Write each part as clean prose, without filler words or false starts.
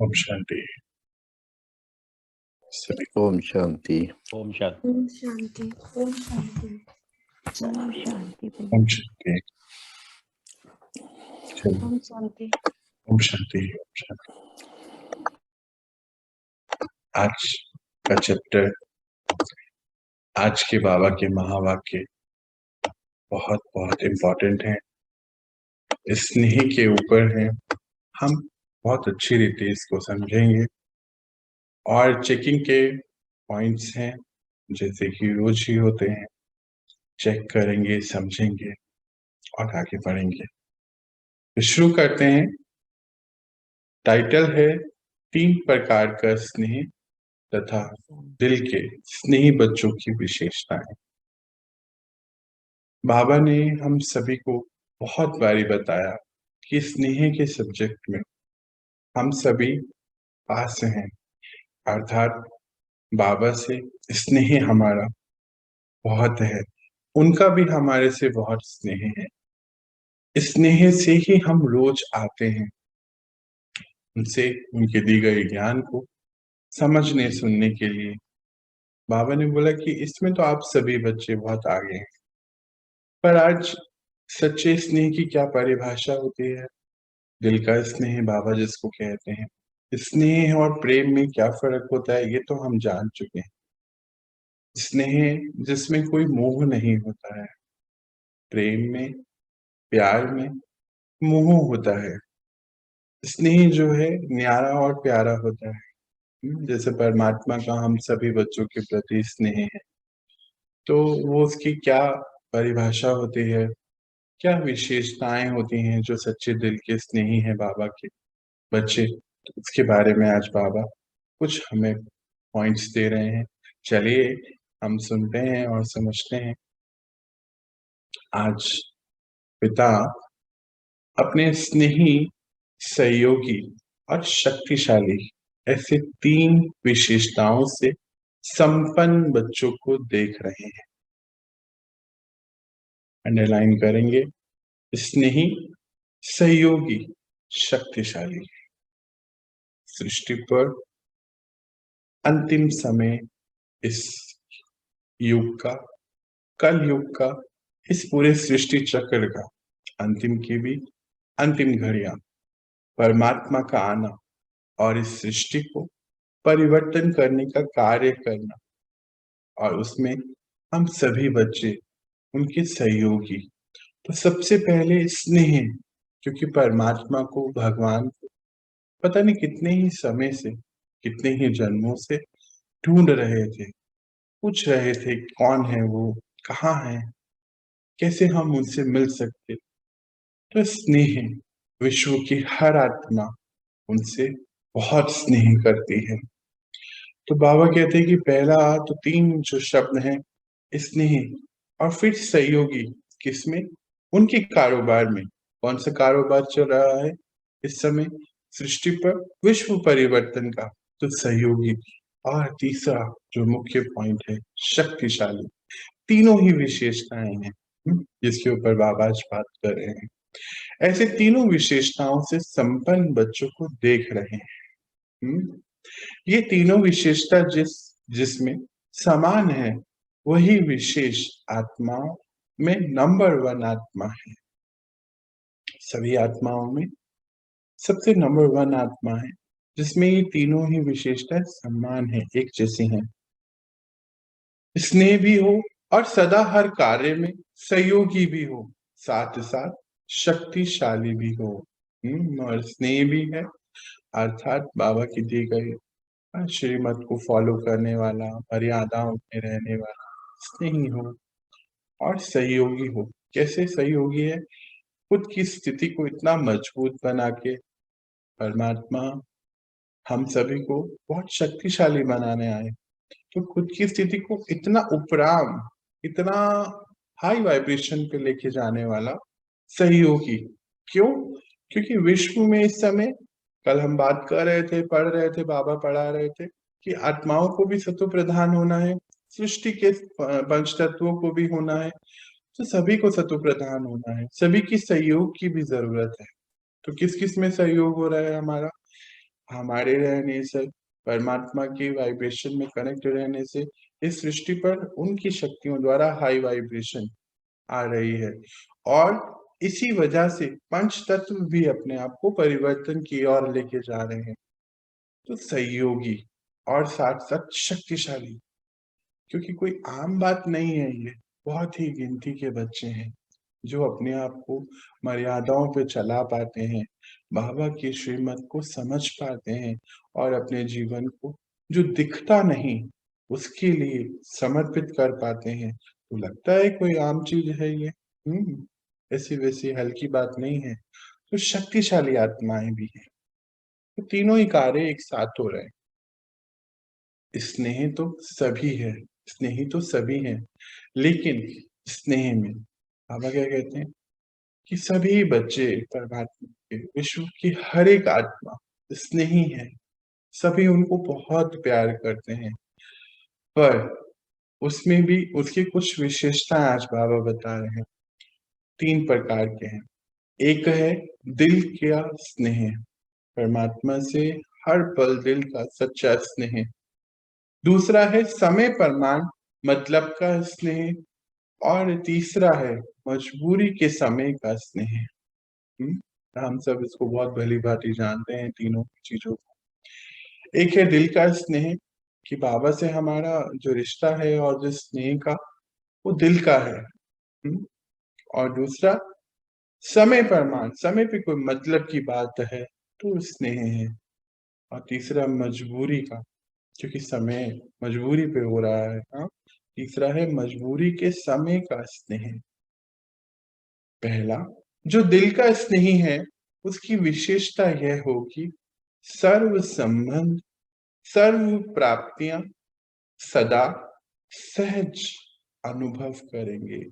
ओम शांति। सभी ओम शांति। ओम शांति। ओम शांति। ओम शांति। ओम शांति। ओम शांति। चलो, ओम शांति। ओम शांति। ओम शांति। आज का चैप्टर, आज के बाबा के महावाक्य बहुत बहुत इम्पोर्टेंट है, स्नेह के ऊपर है। हम बहुत अच्छी रीति इसको समझेंगे और चेकिंग के पॉइंट्स हैं जैसे कि रोज ही होते हैं, चेक करेंगे, समझेंगे और आगे बढ़ेंगे। तो शुरू करते हैं। टाइटल है 3 प्रकार का स्नेह तथा दिल के स्नेही बच्चों की विशेषताएं। बाबा ने हम सभी को बहुत बारी बताया कि स्नेह के सब्जेक्ट में हम सभी पास हैं, अर्थात बाबा से स्नेह हमारा बहुत है, उनका भी हमारे से बहुत स्नेह है। स्नेह से ही हम रोज आते हैं, उनसे उनके दी गए ज्ञान को समझने सुनने के लिए। बाबा ने बोला कि इसमें तो आप सभी बच्चे बहुत आगे हैं, पर आज सच्चे स्नेह की क्या परिभाषा होती है, दिल का स्नेह बाबा जिसको कहते हैं। स्नेह और प्रेम में क्या फर्क होता है ये तो हम जान चुके हैं। स्नेह जिसमें कोई मोह नहीं होता है, प्रेम में, प्यार में मोह होता है। स्नेह जो है न्यारा और प्यारा होता है। जैसे परमात्मा का हम सभी बच्चों के प्रति स्नेह है, तो वो उसकी क्या परिभाषा होती है, क्या विशेषताएं होती हैं जो सच्चे दिल के स्नेही हैं बाबा के बच्चे, तो इसके बारे में आज बाबा कुछ हमें पॉइंट्स दे रहे हैं। चलिए हम सुनते हैं और समझते हैं। आज पिता अपने स्नेही, सहयोगी और शक्तिशाली ऐसे 3 विशेषताओं से संपन्न बच्चों को देख रहे हैं। अंडरलाइन करेंगे, स्नेही, सहयोगी, शक्तिशाली। सृष्टि पर अंतिम समय, इस युग का, कल युग का, इस पूरे सृष्टि चक्र का अंतिम की भी अंतिम घड़ियां, परमात्मा का आना और इस सृष्टि को परिवर्तन करने का कार्य करना, और उसमें हम सभी बच्चे उनके सहयोगी। तो सबसे पहले स्नेह, क्योंकि परमात्मा को, भगवान को पता नहीं कितने ही समय से, कितने ही जन्मों से ढूंढ रहे थे, पूछ रहे थे कौन है वो, कहाँ है, कैसे हम उनसे मिल सकते। तो स्नेह, विश्व की हर आत्मा उनसे बहुत स्नेह करती है। तो बाबा कहते हैं कि पहला तो 3 जो शब्द हैं, स्नेह और फिर सहयोगी। किसमें? उनके कारोबार में। कौन सा कारोबार चल रहा है इस समय सृष्टि पर? विश्व परिवर्तन का। तो सहयोगी। और तीसरा जो मुख्य पॉइंट है, शक्तिशाली। तीनों ही विशेषताएं हैं जिसके ऊपर बाबा आज बात कर रहे हैं। ऐसे तीनों विशेषताओं से संपन्न बच्चों को देख रहे हैं। ये तीनों विशेषता जिसमें समान है, वही विशेष आत्माओं में नंबर 1 आत्मा है। सभी आत्माओं में सबसे नंबर 1 आत्मा है, जिसमें ये तीनों ही विशेषताएं समान है, एक जैसी हैं। स्नेह भी हो और सदा हर कार्य में सहयोगी भी हो, साथ ही साथ शक्तिशाली भी हो। और स्नेह भी है अर्थात बाबा की दी गई श्रीमत को फॉलो करने वाला, मर्यादाओं में रहने वाला स्नेही हो। और सहयोगी हो। कैसे सहयोगी है? खुद की स्थिति को इतना मजबूत बना के परमात्मा हम सभी को बहुत शक्तिशाली बनाने आए, तो खुद की स्थिति को इतना उपराम, इतना हाई वाइब्रेशन पे लेके जाने वाला सहयोगी। क्यों? क्योंकि विश्व में इस समय, कल हम बात कर रहे थे, पढ़ रहे थे, बाबा पढ़ा रहे थे कि आत्माओं को भी सत्व प्रधान होना है, सृष्टि के पंच तत्वों को भी होना है, तो सभी को सत्व प्रधान होना है, सभी की सहयोग की भी जरूरत है। तो किस किस में सहयोग हो रहा है हमारा? हमारे रहने से, परमात्मा की वाइब्रेशन में कनेक्ट रहने से इस सृष्टि पर उनकी शक्तियों द्वारा हाई वाइब्रेशन आ रही है, और इसी वजह से पंच तत्व भी अपने आप को परिवर्तन की ओर लेके जा रहे हैं। तो सहयोगी और साथ साथ शक्तिशाली, क्योंकि कोई आम बात नहीं है ये, बहुत ही गिनती के बच्चे हैं जो अपने आप को मर्यादाओं पे चला पाते हैं, बाबा की श्रीमत को समझ पाते हैं, और अपने जीवन को जो दिखता नहीं उसके लिए समर्पित कर पाते हैं। तो लगता है कोई आम चीज है ये, ऐसी वैसी हल्की बात नहीं है। तो शक्तिशाली आत्माएं भी हैं। तो तीनों ही कार्य एक साथ हो रहे हैं। स्नेह तो सभी है, स्नेही तो सभी हैं, लेकिन स्नेह में बाबा क्या कहते हैं कि सभी बच्चे परमात्मा के, विश्व की हर एक आत्मा स्नेही है, सभी उनको बहुत प्यार करते हैं। पर उसमें भी उसकी कुछ विशेषताएं आज बाबा बता रहे हैं। 3 प्रकार के हैं। एक है दिल का स्नेह, परमात्मा से हर पल दिल का सच्चा स्नेह। दूसरा है समय प्रमाण, मतलब का स्नेह। और तीसरा है मजबूरी के समय का स्नेह। हम सब इसको बहुत भली भांति जानते हैं तीनों चीजों को। एक है दिल का स्नेह, कि बाबा से हमारा जो रिश्ता है और जो स्नेह का, वो दिल का है। और दूसरा समय प्रमाण, समय पे कोई मतलब की बात है तो स्नेह है। और तीसरा मजबूरी का, क्योंकि समय मजबूरी पे हो रहा है। हाँ, तीसरा है मजबूरी के समय का स्नेह। पहला जो दिल का स्नेही है, उसकी विशेषता यह होगी सर्व संबंध, सर्व प्राप्तियां सदा सहज अनुभव करेंगे।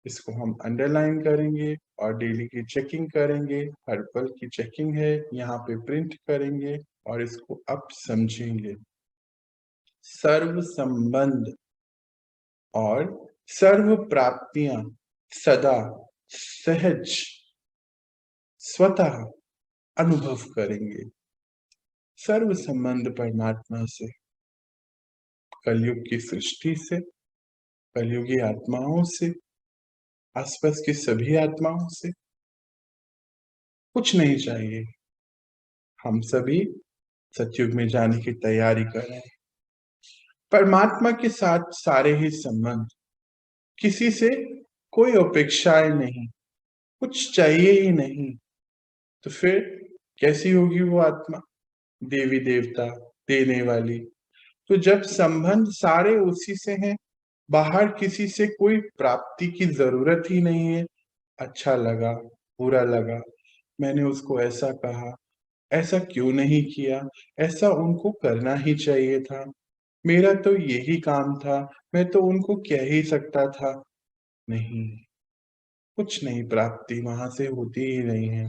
इसको हम अंडरलाइन करेंगे और डेली की चेकिंग करेंगे, हर पल की चेकिंग है, यहाँ पे प्रिंट करेंगे और इसको अब समझेंगे। सर्व संबंध और सर्व प्राप्तियां सदा सहज स्वतः अनुभव करेंगे। सर्व संबंध परमात्मा से, कलयुग की सृष्टि से, कलयुगी आत्माओं से, आसपास की सभी आत्माओं से कुछ नहीं चाहिए। हम सभी सतयुग में जाने की तैयारी कर रहे हैं। परमात्मा के साथ सारे ही संबंध, किसी से कोई अपेक्षाएं नहीं, कुछ चाहिए ही नहीं। तो फिर कैसी होगी वो आत्मा? देवी देवता, देने वाली। तो जब संबंध सारे उसी से हैं, बाहर किसी से कोई प्राप्ति की जरूरत ही नहीं है। अच्छा लगा, बुरा लगा, मैंने उसको ऐसा कहा, ऐसा क्यों नहीं किया, ऐसा उनको करना ही चाहिए था, मेरा तो यही काम था, मैं तो उनको कह ही सकता था। नहीं, कुछ नहीं, प्राप्ति वहां से होती ही नहीं है,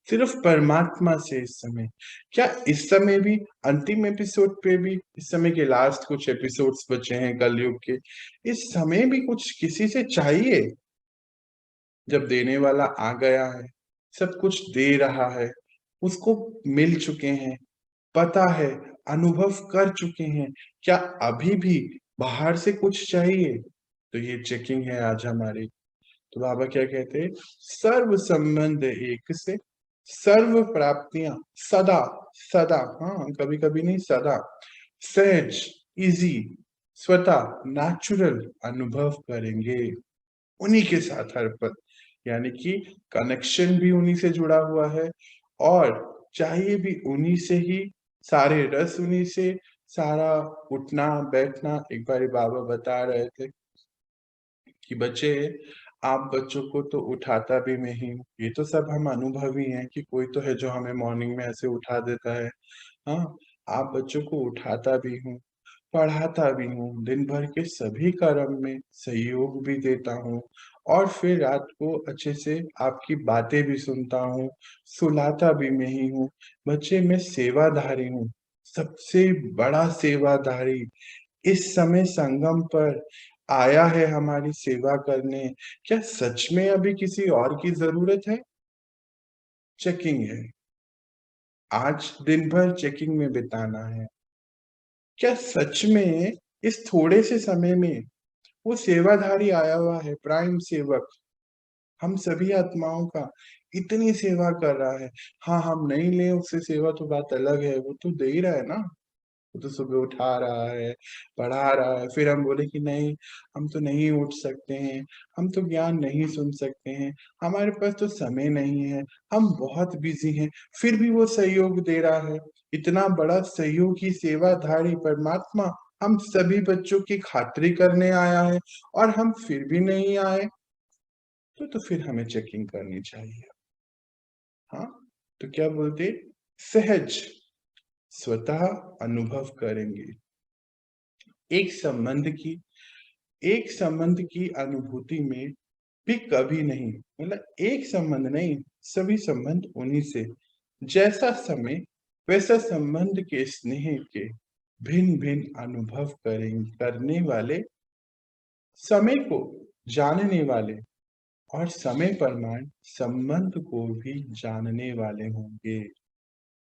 सिर्फ परमात्मा से। इस समय क्या, इस समय भी अंतिम एपिसोड पे भी, इस समय के लास्ट कुछ एपिसोड्स बचे हैं कलयुग के, इस समय भी कुछ किसी से चाहिए? जब देने वाला आ गया है, सब कुछ दे रहा है, उसको मिल चुके हैं, पता है, अनुभव कर चुके हैं, क्या अभी भी बाहर से कुछ चाहिए? तो ये चेकिंग है आज हमारी। तो बाबा क्या कहते हैं? सर्व संबंध एक से, सर्व प्राप्तियां सदा सदा, हाँ कभी कभी नहीं, सदा सहज, इजी, स्वतः नेचुरल अनुभव करेंगे उन्हीं के साथ हर पल। यानी कि कनेक्शन भी उन्हीं से जुड़ा हुआ है, और चाहिए भी उन्हीं से ही, सारे रस उन्हीं से, सारा उठना बैठना। एक बार बाबा बता रहे थे कि बच्चे, आप बच्चों को तो उठाता भी मैं ही हूँ, ये तो सब हम अनुभवी हैं कि कोई तो है जो हमें मॉर्निंग में ऐसे उठा देता है। हाँ, आप बच्चों को उठाता भी हूँ, पढ़ाता भी हूँ, दिन भर के सभी कर्म में सहयोग भी देता हूँ, और फिर रात को अच्छे से आपकी बातें भी सुनता हूँ, सुलाता भी मैं ही हूँ। बच्चे, मैं सेवाधारी हूँ, सबसे बड़ा सेवाधारी। इस समय संगम पर आया है हमारी सेवा करने। क्या सच में अभी किसी और की जरूरत है? चेकिंग है। आज दिन भर चेकिंग में बिताना है। क्या सच में इस थोड़े से समय में वो सेवाधारी आया हुआ है, प्राइम सेवक, हम सभी आत्माओं का इतनी सेवा कर रहा है। हाँ, हम नहीं ले उससे सेवा तो बात अलग है, वो तो दे ही रहा है ना। वो तो सुबह उठा रहा है, पढ़ा रहा है, फिर हम बोले कि नहीं, हम तो नहीं उठ सकते हैं, हम तो ज्ञान नहीं सुन सकते हैं, हमारे पास तो समय नहीं है, हम बहुत बिजी हैं, फिर भी वो सहयोग दे रहा है। इतना बड़ा सहयोगी सेवाधारी परमात्मा हम सभी बच्चों की खातिरी करने आया है, और हम फिर भी नहीं आए, तो फिर हमें चेकिंग करनी चाहिए। हाँ, तो क्या बोलते, सहज स्वतः अनुभव करेंगे एक संबंध की, एक संबंध की अनुभूति में भी कभी नहीं, मतलब एक संबंध नहीं, सभी संबंध उन्हीं से। जैसा समय वैसा संबंध के स्नेह के भिन्न भिन्न अनुभव करेंगे, करने वाले, समय को जानने वाले, और समय प्रमाण संबंध को भी जानने वाले होंगे।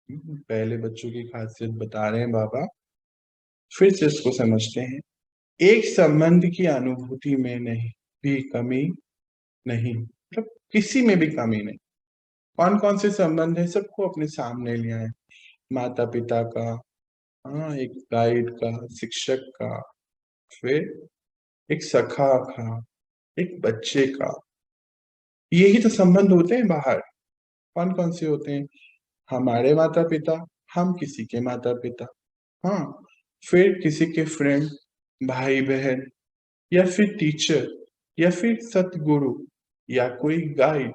पहले बच्चों की खासियत बता रहे हैं बाबा, फिर से इसको समझते हैं। एक संबंध की अनुभूति में नहीं भी कमी नहीं, मतलब किसी में भी कमी नहीं। कौन कौन से संबंध है, सबको अपने सामने लिया है। माता पिता का, हाँ, एक गाइड का, शिक्षक का, फिर एक सखा का, एक बच्चे का, यही तो संबंध होते हैं बाहर। कौन कौन से होते हैं, हमारे माता पिता, हम किसी के माता पिता, हाँ, फिर किसी के फ्रेंड, भाई बहन, या फिर टीचर, या फिर सतगुरु, या कोई गाइड,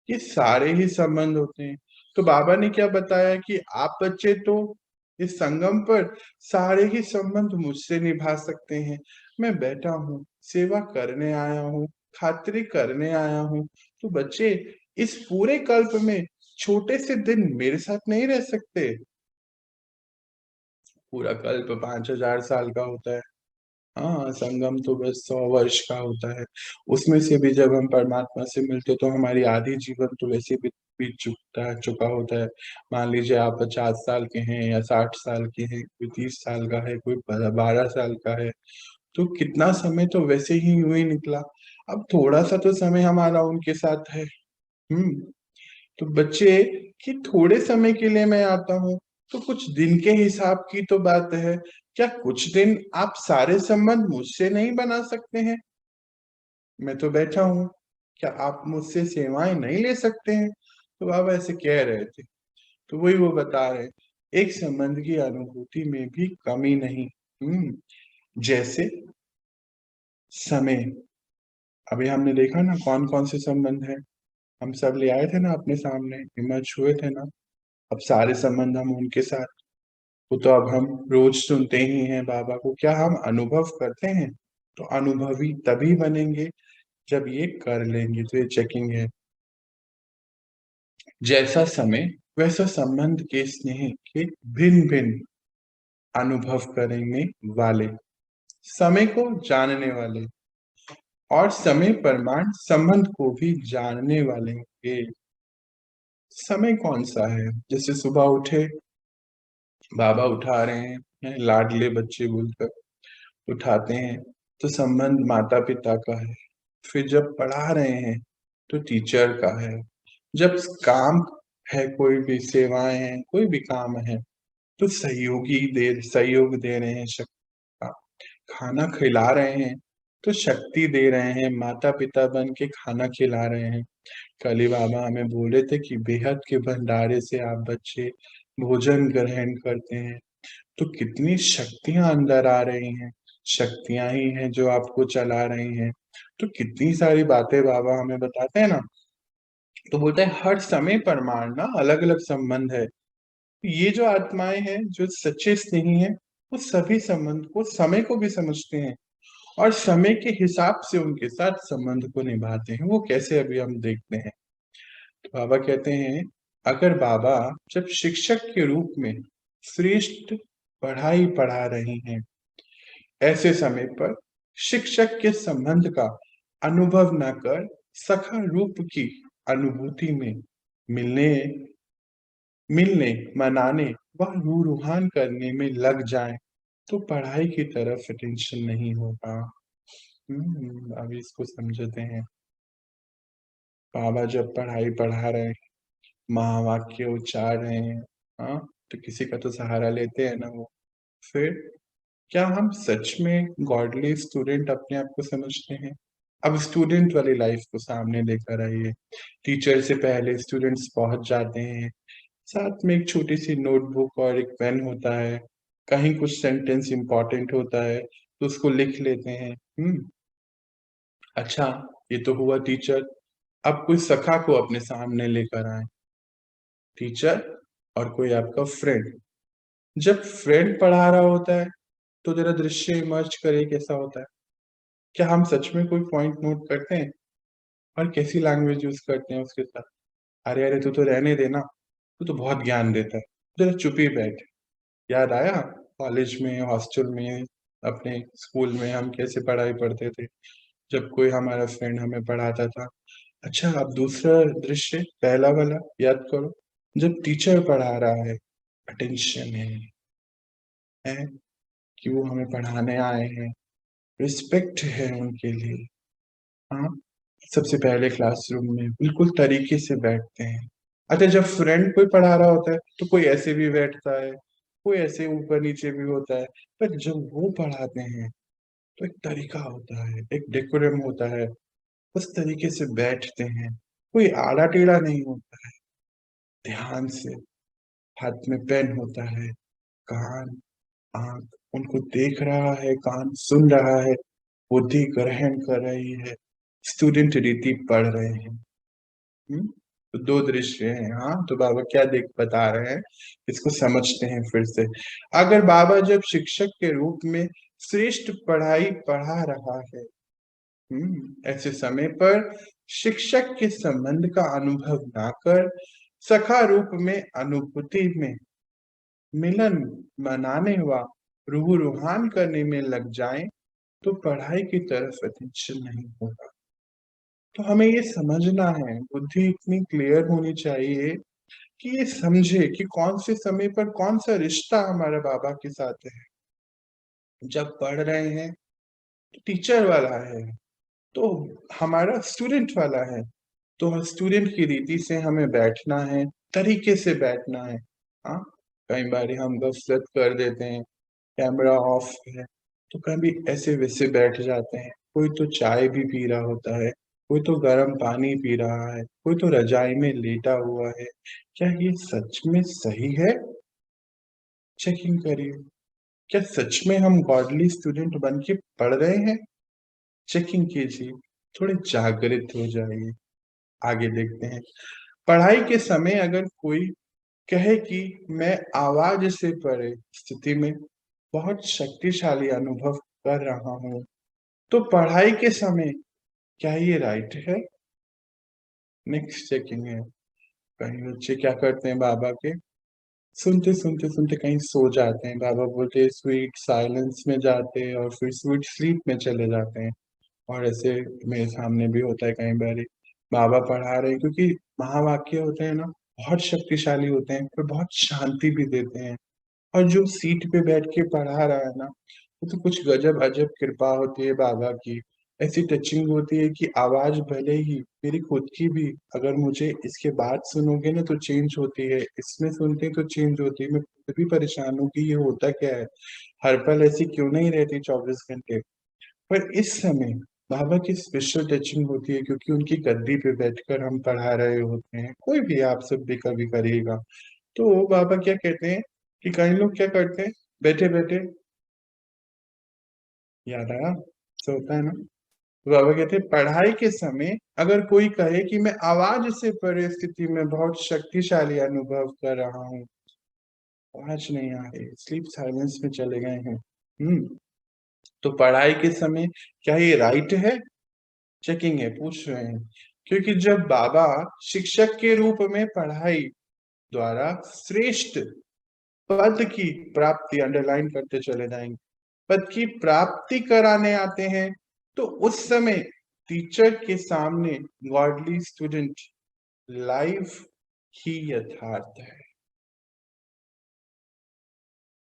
ये सारे ही संबंध होते हैं। तो बाबा ने क्या बताया कि आप बच्चे तो इस संगम पर सारे ही संबंध मुझसे निभा सकते हैं। मैं बैठा हूँ, सेवा करने आया हूँ, खातिरी करने आया हूँ। तो बच्चे इस पूरे कल्प में छोटे से दिन मेरे साथ नहीं रह सकते। पूरा कल्प 5,000 साल का होता है। हाँ, संगम तो बस 100 वर्ष का होता है। उसमें से भी जब हम परमात्मा से मिलते तो हमारी आधी जीवन तो वैसे बीत चुका होता है। मान लीजिए आप 50 साल के हैं या 60 साल के हैं, कोई 30 साल का है, कोई 12 साल का है, तो कितना समय तो वैसे ही यूं ही निकला। अब थोड़ा सा तो समय हमारा उनके साथ है। तो बच्चे कि थोड़े समय के लिए मैं आता हूँ, तो कुछ दिन के हिसाब की तो बात है। क्या कुछ दिन आप सारे संबंध मुझसे नहीं बना सकते हैं? मैं तो बैठा हूँ, क्या आप मुझसे सेवाएं नहीं ले सकते हैं? तो बाबा ऐसे कह रहे थे। तो वही वो बता रहे, एक संबंध की अनुभूति में भी कमी नहीं। जैसे समय, अभी हमने देखा ना कौन कौन से संबंध है, हम सब ले आए थे ना अपने सामने, हिम्मत छुए थे ना। अब सारे संबंध हम उनके साथ, वो तो अब हम रोज सुनते ही हैं बाबा को, क्या हम अनुभव करते हैं? तो अनुभवी तभी बनेंगे जब ये कर लेंगे। तो ये चेकिंग है। जैसा समय वैसा संबंध के स्नेह के भिन्न भिन्न अनुभव करने वाले, समय को जानने वाले, और समय प्रमाण संबंध को भी जानने वाले होंगे। समय कौन सा है, जैसे सुबह उठे, बाबा उठा रहे हैं, लाडले बच्चे बोलकर उठाते हैं, तो संबंध माता पिता का है। फिर जब पढ़ा रहे हैं तो टीचर का है। जब काम है, कोई भी सेवाएं हैं, कोई भी काम है, तो सहयोग दे रहे हैं, शक्ति का खाना खिला रहे हैं, तो शक्ति दे रहे हैं, माता पिता बन के खाना खिला रहे हैं। कल ही बाबा हमें बोले थे कि बेहद के भंडारे से आप बच्चे भोजन ग्रहण करते हैं, तो कितनी शक्तियां अंदर आ रही हैं, शक्तियां ही हैं जो आपको चला रही हैं। तो कितनी सारी बातें बाबा हमें बताते हैं ना। तो बोलते हैं हर समय परमाण ना अलग अलग संबंध है। ये जो आत्माएं हैं जो सच्चे स्नेही हैं, वो सभी संबंध को, समय को भी समझते हैं, और समय के हिसाब से उनके साथ संबंध को निभाते हैं। वो कैसे, अभी हम देखते हैं। तो बाबा कहते हैं, अगर बाबा जब शिक्षक के रूप में श्रेष्ठ पढ़ाई पढ़ा रही हैं, ऐसे समय पर शिक्षक के संबंध का अनुभव न कर सखा रूप की अनुभूति में मिलने मिलने, मनाने व रूहान करने में लग जाएं तो पढ़ाई की तरफ अटेंशन नहीं होगा। अब इसको समझते हैं। बाबा जब पढ़ाई पढ़ा रहे हैं, महावाक्य उच्चार रहे हैं, हाँ, तो किसी का तो सहारा लेते हैं ना वो। फिर क्या हम सच में गॉडली स्टूडेंट अपने आप को समझते हैं? अब स्टूडेंट वाली लाइफ को सामने लेकर आइए। टीचर से पहले स्टूडेंट्स पहुंच जाते हैं, साथ में एक छोटी सी नोटबुक और एक पेन होता है। कहीं कुछ सेंटेंस इंपॉर्टेंट होता है तो उसको लिख लेते हैं। अच्छा, ये तो हुआ टीचर। अब कोई सखा को अपने सामने लेकर आए, टीचर और कोई आपका फ्रेंड। जब फ्रेंड पढ़ा रहा होता है तो जरा दृश्य इमर्ज करे कैसा होता है। क्या हम सच में कोई पॉइंट नोट करते हैं और कैसी लैंग्वेज यूज करते हैं उसके साथ? अरे अरे, तू तो रहने देना, तू तो बहुत ज्ञान देता है, जरा चुप ही बैठ। याद आया कॉलेज में, हॉस्टल में, अपने स्कूल में हम कैसे पढ़ाई पढ़ते थे जब कोई हमारा फ्रेंड हमें पढ़ाता था। अच्छा, अब दूसरा दृश्य, पहला वाला याद करो। जब टीचर पढ़ा रहा है, अटेंशन है कि वो हमें पढ़ाने आए हैं, रिस्पेक्ट है उनके लिए। हाँ, सबसे पहले क्लासरूम में बिल्कुल तरीके से बैठते हैं। अच्छा, जब फ्रेंड कोई पढ़ा रहा होता है तो कोई ऐसे भी बैठता है, कोई ऐसे ऊपर नीचे भी होता है। पर जब वो पढ़ाते हैं तो एक तरीका होता है, एक डेकोरम होता है, उस तरीके से बैठते हैं। कोई आड़ा टेढ़ा नहीं होता है, ध्यान से। हाथ में पेन होता है, कान, आंख उनको देख रहा है, कान सुन रहा है, बुद्धि ग्रहण कर रही है, स्टूडेंट रीति पढ़ रहे हैं। तो दो दृश्य हैं। हाँ, तो बाबा क्या देख बता रहे हैं, इसको समझते हैं फिर से। अगर बाबा जब शिक्षक के रूप में श्रेष्ठ पढ़ाई पढ़ा रहा है, ऐसे समय पर शिक्षक के संबंध का अनुभव ना कर सखा रूप में अनुभूति में मिलन मनाने व रूह रूहान करने में लग जाएं तो पढ़ाई की तरफ अटेंशन नहीं होगा। तो हमें ये समझना है, बुद्धि इतनी क्लियर होनी चाहिए कि ये समझे कि कौन से समय पर कौन सा रिश्ता हमारा बाबा के साथ है। जब पढ़ रहे हैं तो टीचर वाला है, तो हमारा स्टूडेंट वाला है। तो स्टूडेंट की रीति से हमें बैठना है, तरीके से बैठना है। हाँ, कई बार हम गफलत कर देते हैं, कैमरा ऑफ है तो कभी ऐसे वैसे बैठ जाते हैं। कोई तो चाय भी पी रहा होता है, कोई तो गर्म पानी पी रहा है, कोई तो रजाई में लेटा हुआ है। क्या ये सच में सही है? चेकिंग करिए। क्या सच में हम गॉडली स्टूडेंट बन के पढ़ रहे हैं? चेकिंग कीजिए, थोड़े जागृत हो जाइए। आगे देखते हैं। पढ़ाई के समय अगर कोई कहे कि मैं आवाज से पढ़े स्थिति में बहुत शक्तिशाली अनुभव कर रहा हूँ, तो पढ़ाई के समय क्या ये राइट है? नेक्स्ट चेकिंग है। कहीं बच्चे क्या करते हैं, बाबा के सुनते सुनते सुनते कहीं सो जाते हैं। बाबा बोलते हैं स्वीट साइलेंस में जाते हैं और फिर स्वीट स्लीप में चले जाते हैं। और ऐसे मेरे सामने भी होता है कई बार। बाबा पढ़ा रहे हैं, क्योंकि महावाक्य होते हैं ना, बहुत शक्तिशाली होते हैं, पर बहुत शांति भी देते हैं। और जो सीट पे बैठ के पढ़ा रहा है ना, वो तो कुछ गजब अजब कृपा होती है बाबा की। ऐसी टचिंग होती है कि आवाज भले ही मेरी खुद की भी, अगर मुझे इसके बाद सुनोगे ना तो चेंज होती है, इसमें सुनते तो चेंज होती है। मैं खुद भी परेशान हूँ कि ये होता क्या है, हर पल ऐसी क्यों नहीं रहती 24 घंटे। पर इस समय बाबा की स्पेशल टचिंग होती है, क्योंकि उनकी गद्दी पे बैठकर हम पढ़ा रहे होते हैं। कोई भी आप सब भी कभी करिएगा। तो बाबा क्या कहते हैं कि कई लोग क्या करते हैं, बैठे बैठे, याद आया, ऐसा होता है ना। तो बाबा कहते हैं पढ़ाई के समय अगर कोई कहे कि मैं आवाज से परे स्थिति में बहुत शक्तिशाली अनुभव कर रहा हूँ, आवाज नहीं आ रही, स्लीप साइलेंस में चले गए हैं, तो पढ़ाई के समय क्या ये राइट है? चेकिंग है, पूछ रहे हैं। क्योंकि जब बाबा शिक्षक के रूप में पढ़ाई द्वारा श्रेष्ठ पद की प्राप्ति, अंडरलाइन करते चले जाएंगे, पद की प्राप्ति कराने आते हैं, तो उस समय टीचर के सामने गॉडली स्टूडेंट लाइव ही यथार्थ है।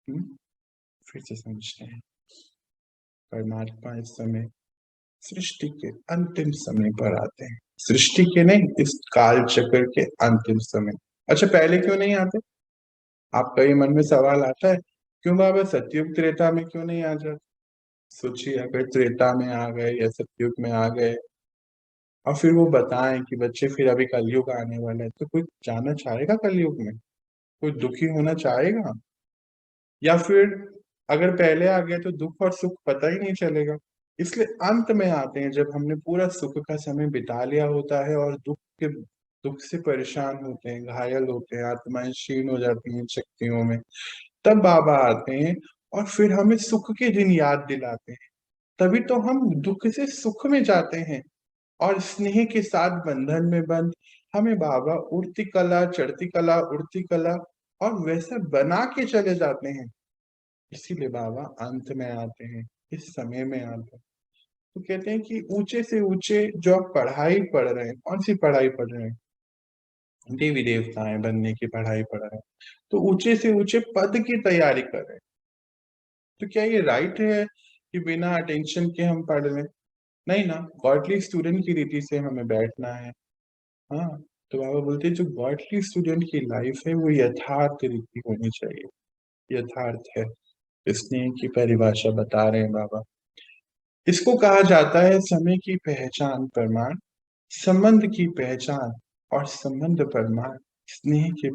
फिर से समझते हैं। परमात्मा इस समय सृष्टि के अंतिम समय पर आते हैं, सृष्टि के नहीं, इस काल चक्र के अंतिम समय। अच्छा, पहले क्यों नहीं आते? आपका ये मन में सवाल आता है, क्यों बाबा सतयुग त्रेता में क्यों नहीं आ जाते? सोचिए, अगर त्रेता में आ गए या सतयुग में आ गए और फिर वो बताएं कि बच्चे फिर अभी कलयुग आने वाला है, तो कोई जाना चाहेगा कलयुग में? कोई दुखी होना चाहेगा? या फिर अगर पहले आ गए तो दुख और सुख पता ही नहीं चलेगा। इसलिए अंत में आते हैं, जब हमने पूरा सुख का समय बिता लिया होता है और दुख से परेशान होते हैं, घायल होते हैं, आत्माएं क्षीण हो जाती हैं शक्तियों में, तब बाबा आते हैं और फिर हमें सुख के दिन याद दिलाते हैं। तभी तो हम दुख से सुख में जाते हैं और स्नेह के साथ बंधन में बंद हमें बाबा उड़ती कला, चढ़ती कला, उड़ती कला और वैसा बना के चले जाते हैं। इसीलिए बाबा अंत में आते हैं, इस समय में आते हैं। तो कहते हैं कि ऊंचे से ऊंचे जो आप पढ़ाई पढ़ रहे हैं, कौन सी पढ़ाई पढ़ रहे हैं? देवी देवताएं बनने की पढ़ाई पढ़ रहे हैं, तो ऊंचे से ऊंचे पद की तैयारी कर रहे हैं। तो क्या ये राइट है कि बिना अटेंशन के हम पढ़ रहे हैं? नहीं ना, गॉडली स्टूडेंट की रीति से हमें बैठना है। हाँ, तो बाबा बोलते हैं जो गॉडली स्टूडेंट की लाइफ है वो यथार्थ रीति होनी चाहिए, यथार्थ है। स्नेह की परिभाषा बता रहे हैं बाबा। इसको कहा जाता है समय की पहचान प्रमाण, संबंध की पहचान और संबंध प्रमाण, स्नेह के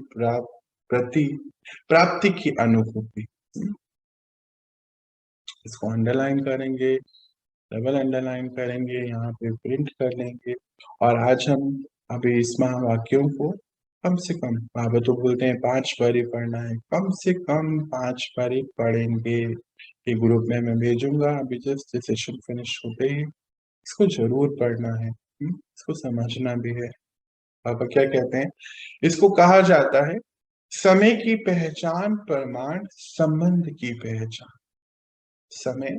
प्रति प्राप्ति की अनुभूति। इसको अंडरलाइन करेंगे, डबल अंडरलाइन करेंगे, यहाँ पे प्रिंट कर लेंगे। और आज हम अभी इस महावाक्यों को कम से कम, बाबा तो बोलते हैं 5 बार ही पढ़ना है, कम से कम 5 बार ही पढ़ेंगे। ये ग्रुप में मैं भेजूंगा अभी, जस्ट सेशन फिनिश होते ही इसको जरूर पढ़ना है। इसको समझना भी है। पापा क्या कहते हैं? इसको कहा जाता है समय की पहचान प्रमाण, संबंध की पहचान। समय,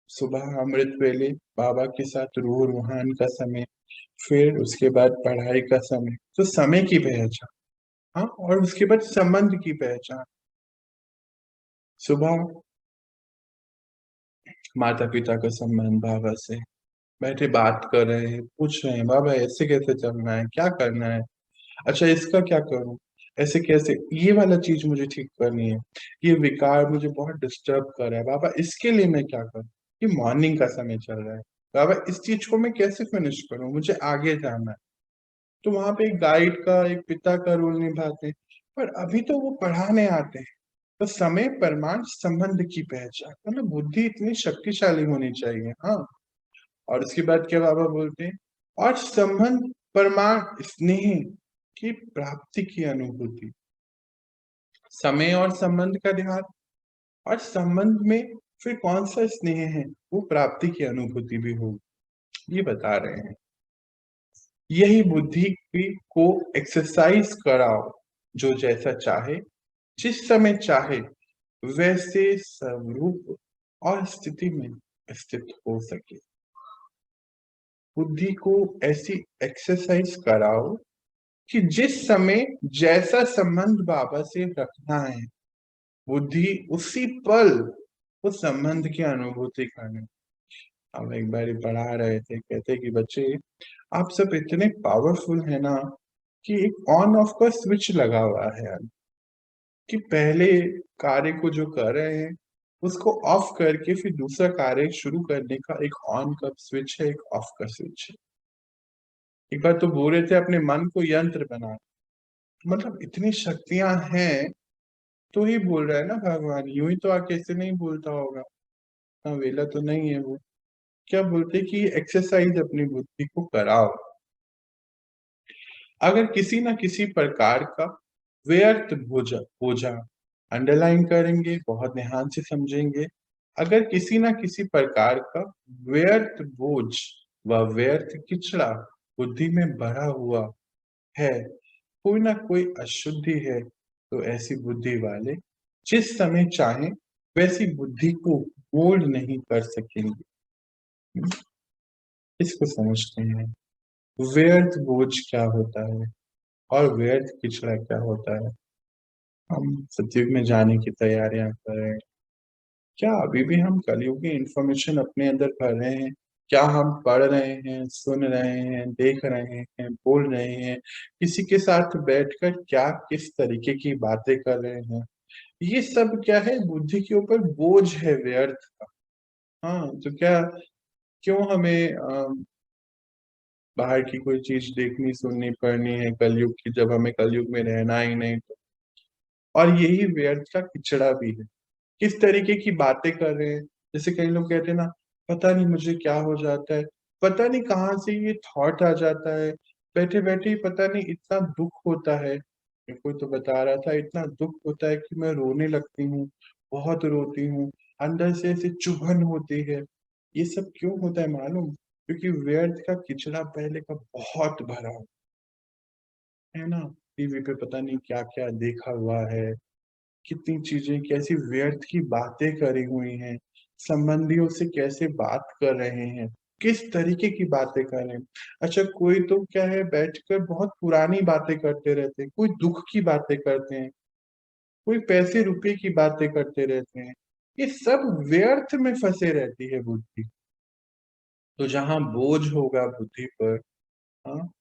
सुबह अमृत वेले बाबा के साथ रूह रूहान का समय, फिर उसके बाद पढ़ाई का समय, तो समय की पहचान। हाँ, और उसके बाद संबंध की पहचान। सुबह माता पिता का संबंध बाबा से, बैठे बात कर रहे हैं, पूछ रहे हैं बाबा ऐसे कैसे चलना है, क्या करना है, अच्छा इसका क्या करूं, ऐसे कैसे, ये वाला चीज मुझे ठीक करनी है, ये विकार मुझे बहुत डिस्टर्ब कर रहा है बाबा, इसके लिए मैं क्या करूं? ये मॉर्निंग का समय चल रहा है बाबा, इस चीज को मैं कैसे फिनिश करूं, मुझे आगे जाना है। तो वहां पे एक गाइड का, एक पिता का रोल निभाते हैं। पर अभी तो वो पढ़ाने आते हैं। तो समय प्रमाण संबंध की पहचान, मतलब बुद्धि इतनी शक्तिशाली होनी चाहिए। हाँ, और उसके बाद क्या बाबा बोलते हैं? और संबंध प्रमाण स्नेह की प्राप्ति की अनुभूति। समय और संबंध का ध्यान, और संबंध में फिर कौन सा स्नेह है, वो प्राप्ति की अनुभूति भी होगी, ये बता रहे हैं। यही बुद्धि की को एक्सरसाइज कराओ, जो जैसा चाहे, जिस समय चाहे, वैसे स्वरूप और स्थिति में स्थित हो सके। बुद्धि को ऐसी एक्सरसाइज कराओ कि जिस समय जैसा संबंध बाबा से रखना है, बुद्धि उसी पल उस संबंध की अनुभूति करने। अब एक बार पढ़ा रहे थे, कहते कि बच्चे आप सब इतने पावरफुल है ना, कि एक ऑन ऑफ का स्विच लगा हुआ है, कि पहले कार्य को जो कर रहे हैं उसको ऑफ करके फिर दूसरा कार्य शुरू करने का एक ऑन का स्विच है, एक ऑफ का स्विच है। एक बार तो बोल रहे थे अपने मन को यंत्र बना, मतलब इतनी शक्तियां हैं, तो ही बोल रहा है ना भगवान, यूं ही तो आके ऐसे नहीं बोलता होगा। हाँ, वेला तो नहीं है वो। क्या बोलते कि एक्सरसाइज अपनी बुद्धि को कराओ। अगर किसी ना किसी प्रकार का व्यर्थ बोझा, अंडरलाइन करेंगे, बहुत ध्यान से समझेंगे। अगर किसी ना किसी प्रकार का व्यर्थ बोझ व व्यर्थ किचड़ा बुद्धि में भरा हुआ है, कोई ना कोई अशुद्धि है, तो ऐसी बुद्धि वाले जिस समय चाहे वैसी बुद्धि को मोल्ड नहीं कर सकेंगे। इसको समझते हैं, व्यर्थ बोझ क्या होता है और व्यर्थ पिछड़ा क्या होता है। हम सतयुग में जाने की तैयारियां कर रहे हैं। क्या अभी भी हम कलयुग की इंफॉर्मेशन अपने अंदर भर रहे हैं? क्या हम पढ़ रहे हैं, सुन रहे हैं, देख रहे हैं, बोल रहे हैं? किसी के साथ बैठकर क्या किस तरीके की बातें कर रहे हैं? ये सब क्या है, बुद्धि के ऊपर बोझ है व्यर्थ का। हाँ, तो क्या क्यों हमें बाहर की कोई चीज देखनी, सुननी, पढ़नी है कलयुग की, जब हमें कलयुग में रहना ही नहीं तो। और यही व्यर्थ का किचड़ा भी है। किस तरीके की बातें कर रहे हैं? जैसे कई लोग कहते हैं ना, पता नहीं मुझे क्या हो जाता है, पता नहीं कहाँ से ये थॉट आ जाता है, बैठे बैठे ही पता नहीं इतना दुख होता है। मेरे कोई तो बता रहा था, इतना दुख होता है कि मैं रोने लगती हूँ, बहुत रोती हूँ, अंदर से ऐसे चुभन होती है। ये सब क्यों होता है मालूम? क्योंकि व्यर्थ का किचड़ा पहले का बहुत भरा है ना। टीवी पे पता नहीं क्या क्या देखा हुआ है, कितनी चीजें, कैसी व्यर्थ की बातें करी हुई हैं, संबंधियों से कैसे बात कर रहे हैं, किस तरीके की बातें कर रहे हैं। अच्छा, कोई तो क्या है, बैठकर बहुत पुरानी बातें करते रहते हैं, कोई दुख की बातें करते हैं, कोई पैसे रुपए की बातें करते रहते हैं। ये सब व्यर्थ में फंसे रहती है बुद्धि। तो जहां बोझ होगा बुद्धि पर, हाँ,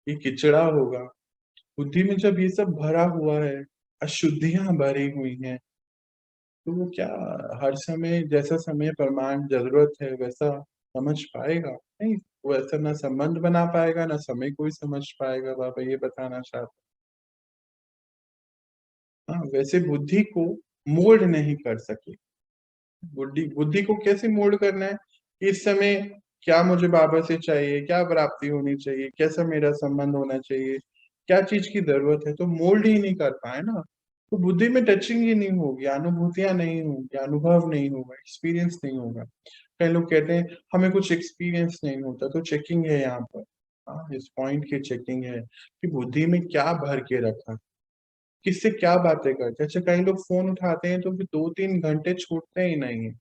ये किचड़ा होगा। बुद्धि में जब ये सब भरा हुआ है, अशुद्धियां भरी हुई हैं, तो वो क्या हर समय, जैसा समय प्रमाण जरूरत है वैसा समझ पाएगा? नहीं, वो ऐसा ना संबंध बना पाएगा, ना समय कोई समझ पाएगा। बाबा ये बताना चाहते। हाँ, वैसे बुद्धि को मोल्ड नहीं कर सके। बुद्धि बुद्धि को कैसे मोल्ड करना है कि इस समय क्या मुझे बाबा से चाहिए, क्या प्राप्ति होनी चाहिए, कैसा मेरा संबंध होना चाहिए, क्या चीज की जरूरत है, तो मोल्ड ही नहीं कर पाए ना। तो बुद्धि में टचिंग ही नहीं होगी, अनुभूतियां नहीं होगी, अनुभव नहीं होगा, एक्सपीरियंस नहीं होगा। कई लोग कहते हैं हमें कुछ एक्सपीरियंस नहीं होता, तो चेकिंग है यहाँ पर। हाँ, इस पॉइंट की चेकिंग है कि बुद्धि में क्या भर के रखा, किससे क्या बातें करते हैं। अच्छा, कई लोग फोन उठाते हैं तो फिर 2-3 घंटे छूटते ही नहीं है।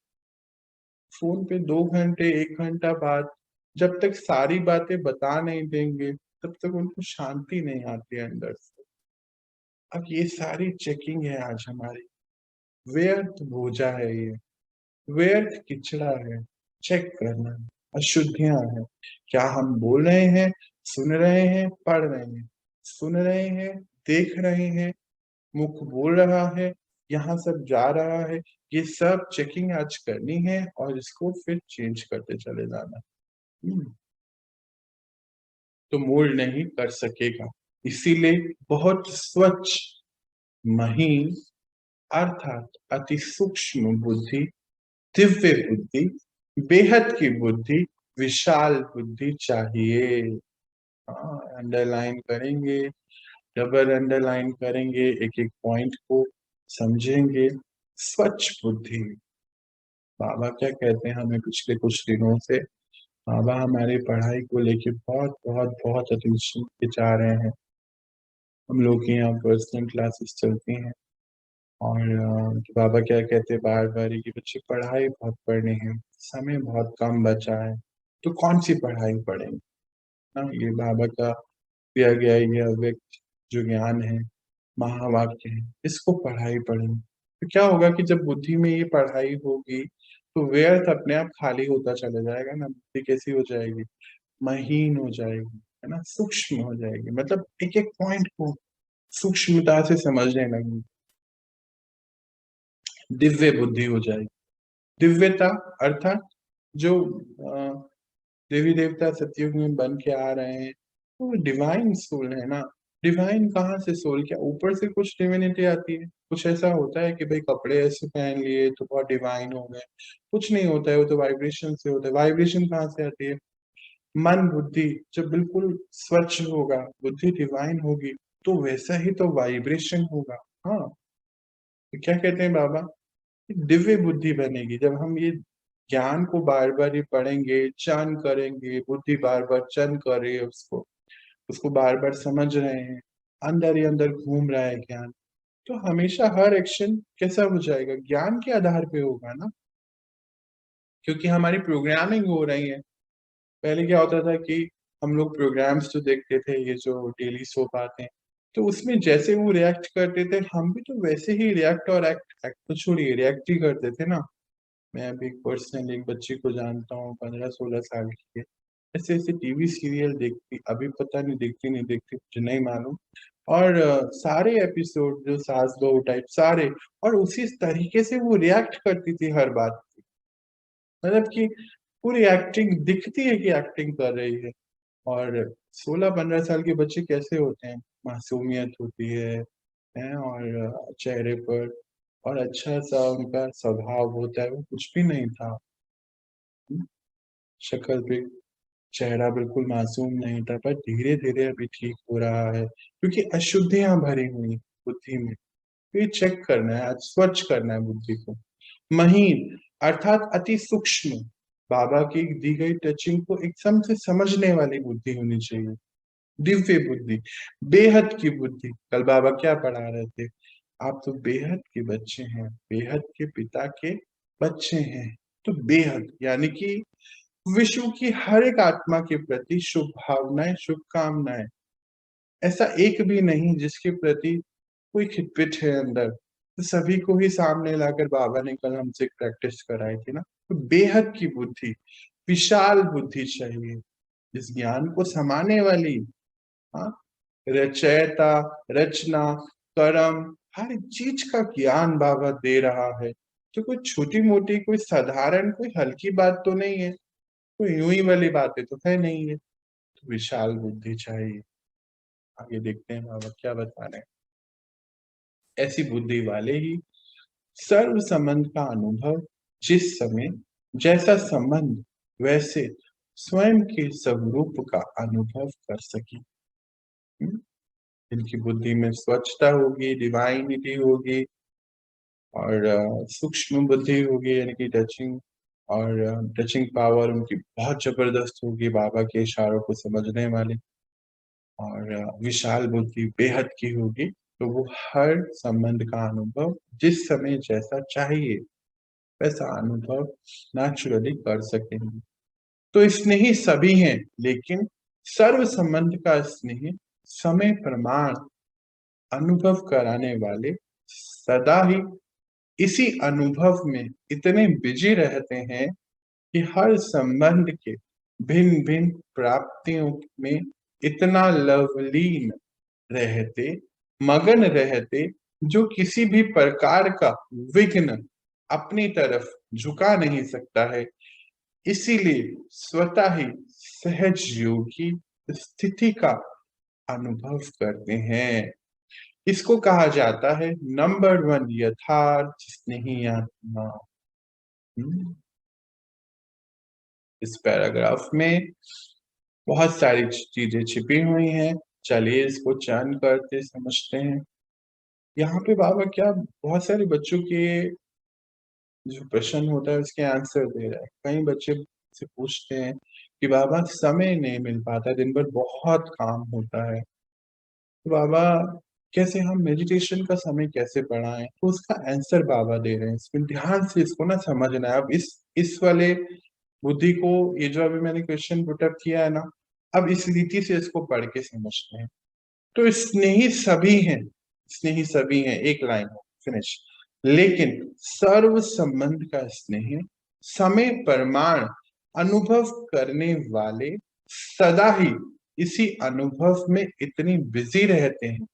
फोन पे 2 घंटे, 1 घंटा बाद, जब तक सारी बातें बता नहीं देंगे तब तक उनको शांति नहीं आती है अंदर से। अब ये सारी चेकिंग है आज हमारी। व्यर्थ बोझा है ये, व्यर्थ किचड़ा है। चेक करना, अशुद्धियां हैं। क्या हम बोल रहे हैं, सुन रहे हैं, पढ़ रहे हैं, सुन रहे हैं, देख रहे हैं, मुख बोल रहा है, यहाँ सब जा रहा है। ये सब चेकिंग आज करनी है और इसको फिर चेंज करते चले जाना। हम्म, तो मोल्ड नहीं कर सकेगा। इसीलिए बहुत स्वच्छ, महीन, अर्थात अति सूक्ष्म बुद्धि, दिव्य बुद्धि, बेहद की बुद्धि, विशाल बुद्धि चाहिए। हाँ, अंडरलाइन करेंगे, डबल अंडरलाइन करेंगे, एक एक पॉइंट को समझेंगे। स्वच्छ बुद्धि। बाबा क्या कहते हैं हमें पिछले कुछ दिनों से? बाबा हमारी पढ़ाई को लेके बहुत बहुत बहुत अटेंशन खिंचा रहे हैं। हम लोग के यहाँ पर्सनल क्लासेस चलती हैं, और बाबा क्या कहते हैं बार बार कि बच्चे पढ़ाई बहुत पढ़नी है, समय बहुत कम बचा है, तो कौन सी पढ़ाई पढ़ेंगे ना। ये बाबा का दिया गया ये अव्यक्त जो ज्ञान है, महावाक्य है, इसको पढ़ाई पढ़ेंगे तो क्या होगा कि जब बुद्धि में ये पढ़ाई होगी तो व्यर्थ अपने आप खाली होता चला जाएगा ना। बुद्धि कैसी हो जाएगी? महीन हो जाएगी, है ना, सूक्ष्म हो जाएगी। मतलब एक एक पॉइंट को सूक्ष्मता से समझने लगेगी। दिव्य बुद्धि हो जाएगी। दिव्यता अर्थात जो देवी देवता सतयुग में बन के आ रहे हैं, वो डिवाइन सोल है ना। डिवाइन कहाँ से सोल? क्या ऊपर से कुछ डिविनिटी आती है? कुछ ऐसा होता है कि भाई कपड़े ऐसे पहन लिए तो बहुत डिवाइन हो गए? कुछ नहीं होता है, वो तो वाइब्रेशन से होता है। वाइब्रेशन कहाँ से आती है? मन बुद्धि जब बिल्कुल स्वच्छ होगा, बुद्धि डिवाइन होगी, तो वैसा ही तो वाइब्रेशन होगा। हाँ, तो क्या कहते हैं बाबा, दिव्य बुद्धि बनेगी जब हम ये ज्ञान को बार बार ही पढ़ेंगे, चर्न करेंगे। बुद्धि बार बार चर्न कर रही है उसको, उसको बार बार समझ रहे हैं, अंदर ही अंदर घूम रहा है ज्ञान। तो हमेशा हर एक्शन कैसा हो जाएगा? ज्ञान के आधार पे होगा ना, क्योंकि हमारी प्रोग्रामिंग हो रही है। पहले क्या होता था कि हम लोग प्रोग्राम्स जो देखते थे, ये जो डेली सोप आते हैं, तो उसमें जैसे वो रिएक्ट करते थे, हम भी तो वैसे ही रिएक्ट और एक्ट एक्ट तो छोड़िए, रिएक्ट ही करते थे ना। मैं अभी पर्सनली एक बच्ची को जानता हूँ, 15-16 साल की है। ऐसे-ऐसे टीवी सीरियल देखती, अभी पता नहीं देखती नहीं देखती मुझे नहीं मालूम। और सारे एपिसोड जो सास बहू टाइप सारे, और उसी तरीके से वो रिएक्ट करती थी हर बात पे। मतलब कि पूरी एक्टिंग दिखती है कि एक्टिंग कर रही है। और 16-15 साल के बच्चे कैसे होते हैं, मासूमियत होती है और चेहरे पर और अच्छा-सा उनका स्वभाव होता है, वो कुछ भी नहीं था। हुँ, शक्ल पे चेहरा बिल्कुल मासूम नहीं था, पर धीरे-धीरे अभी ठीक हो रहा है, क्योंकि अशुद्धियाँ भरी हुई बुद्धि में। तो ये चेक करना है, आज स्वच्छ करना है बुद्धि को। महीन अर्थात अति सूक्ष्म, बाबा की दी गई टचिंग को एकदम से समझने वाली बुद्धि होनी चाहिए। दिव्य बुद्धि, बेहद की बुद्धि। कल बाबा क्या पढ़ा रहे थे? आप तो बेहद के बच्चे हैं, बेहद के पिता के बच्चे हैं। तो बेहद यानी कि विश्व की हर एक आत्मा के प्रति शुभ भावनाएँ, शुभकामनाएँ। ऐसा एक भी नहीं जिसके प्रति कोई खिटपिट है अंदर। तो सभी को ही सामने लाकर बाबा ने कल हमसे एक प्रैक्टिस कराई थी ना। तो बेहद की बुद्धि, विशाल बुद्धि चाहिए, इस ज्ञान को समाने वाली। हाँ, रचयिता, रचना, कर्म, हर चीज का ज्ञान बाबा दे रहा है। तो कोई छोटी-मोटी, कोई साधारण, कोई हल्की बात तो नहीं है, कोई यूं ही वाली बातें तो है नहीं है। तो विशाल बुद्धि चाहिए। आगे देखते हैं बाबा क्या बता रहे हैं। ऐसी बुद्धि वाले ही सर्व संबंध का अनुभव, जिस समय जैसा संबंध, वैसे स्वयं के स्वरूप का अनुभव कर सके। हम्म? इनकी बुद्धि में स्वच्छता होगी, डिवाइनिटी होगी और सूक्ष्म बुद्धि होगी, यानी कि टचिंग, और टचिंग पावर उनकी बहुत जबरदस्त होगी, बाबा के इशारों को समझने वाली। और विशाल बुद्धि बेहद की होगी, तो वो हर संबंध का अनुभव जिस समय जैसा चाहिए वैसा अनुभव नेचुरली कर सकेंगे। तो स्नेही सभी हैं, लेकिन सर्व संबंध का स्नेह समय प्रमाण अनुभव कराने वाले सदा ही इसी अनुभव में इतने बिजी रहते हैं कि हर संबंध के भिन्न भिन्न प्राप्तियों में इतना लवलीन रहते, मगन रहते, जो किसी भी प्रकार का विघ्न अपनी तरफ झुका नहीं सकता है। इसीलिए स्वतः ही सहज योगी स्थिति का अनुभव करते हैं। इसको कहा जाता है नंबर 1 यथार्थ स्नेही आत्मा। हम्म, इस पैराग्राफ में बहुत सारी चीजें छिपी हुई हैं। चलिए इसको चयन करते समझते हैं। यहाँ पे बाबा क्या बहुत सारे बच्चों के जो प्रश्न होता है उसके आंसर दे रहा है। कई बच्चे से पूछते हैं कि बाबा समय नहीं मिल पाता, दिन भर बहुत काम होता है, तो बाबा कैसे हम मेडिटेशन का समय कैसे बढ़ाएं? तो उसका आंसर बाबा दे रहे हैं। इसमें ध्यान से इसको ना समझना है। अब इस वाले बुद्धि को, ये जो अभी मैंने क्वेश्चन पुटअप किया है ना, अब इस रीति से इसको पढ़ के समझते हैं। तो स्नेही सभी हैं, स्नेही सभी हैं, एक लाइन फिनिश। लेकिन सर्व संबंध का स्नेह समय प्रमाण अनुभव करने वाले सदा ही इसी अनुभव में इतनी बिजी रहते हैं।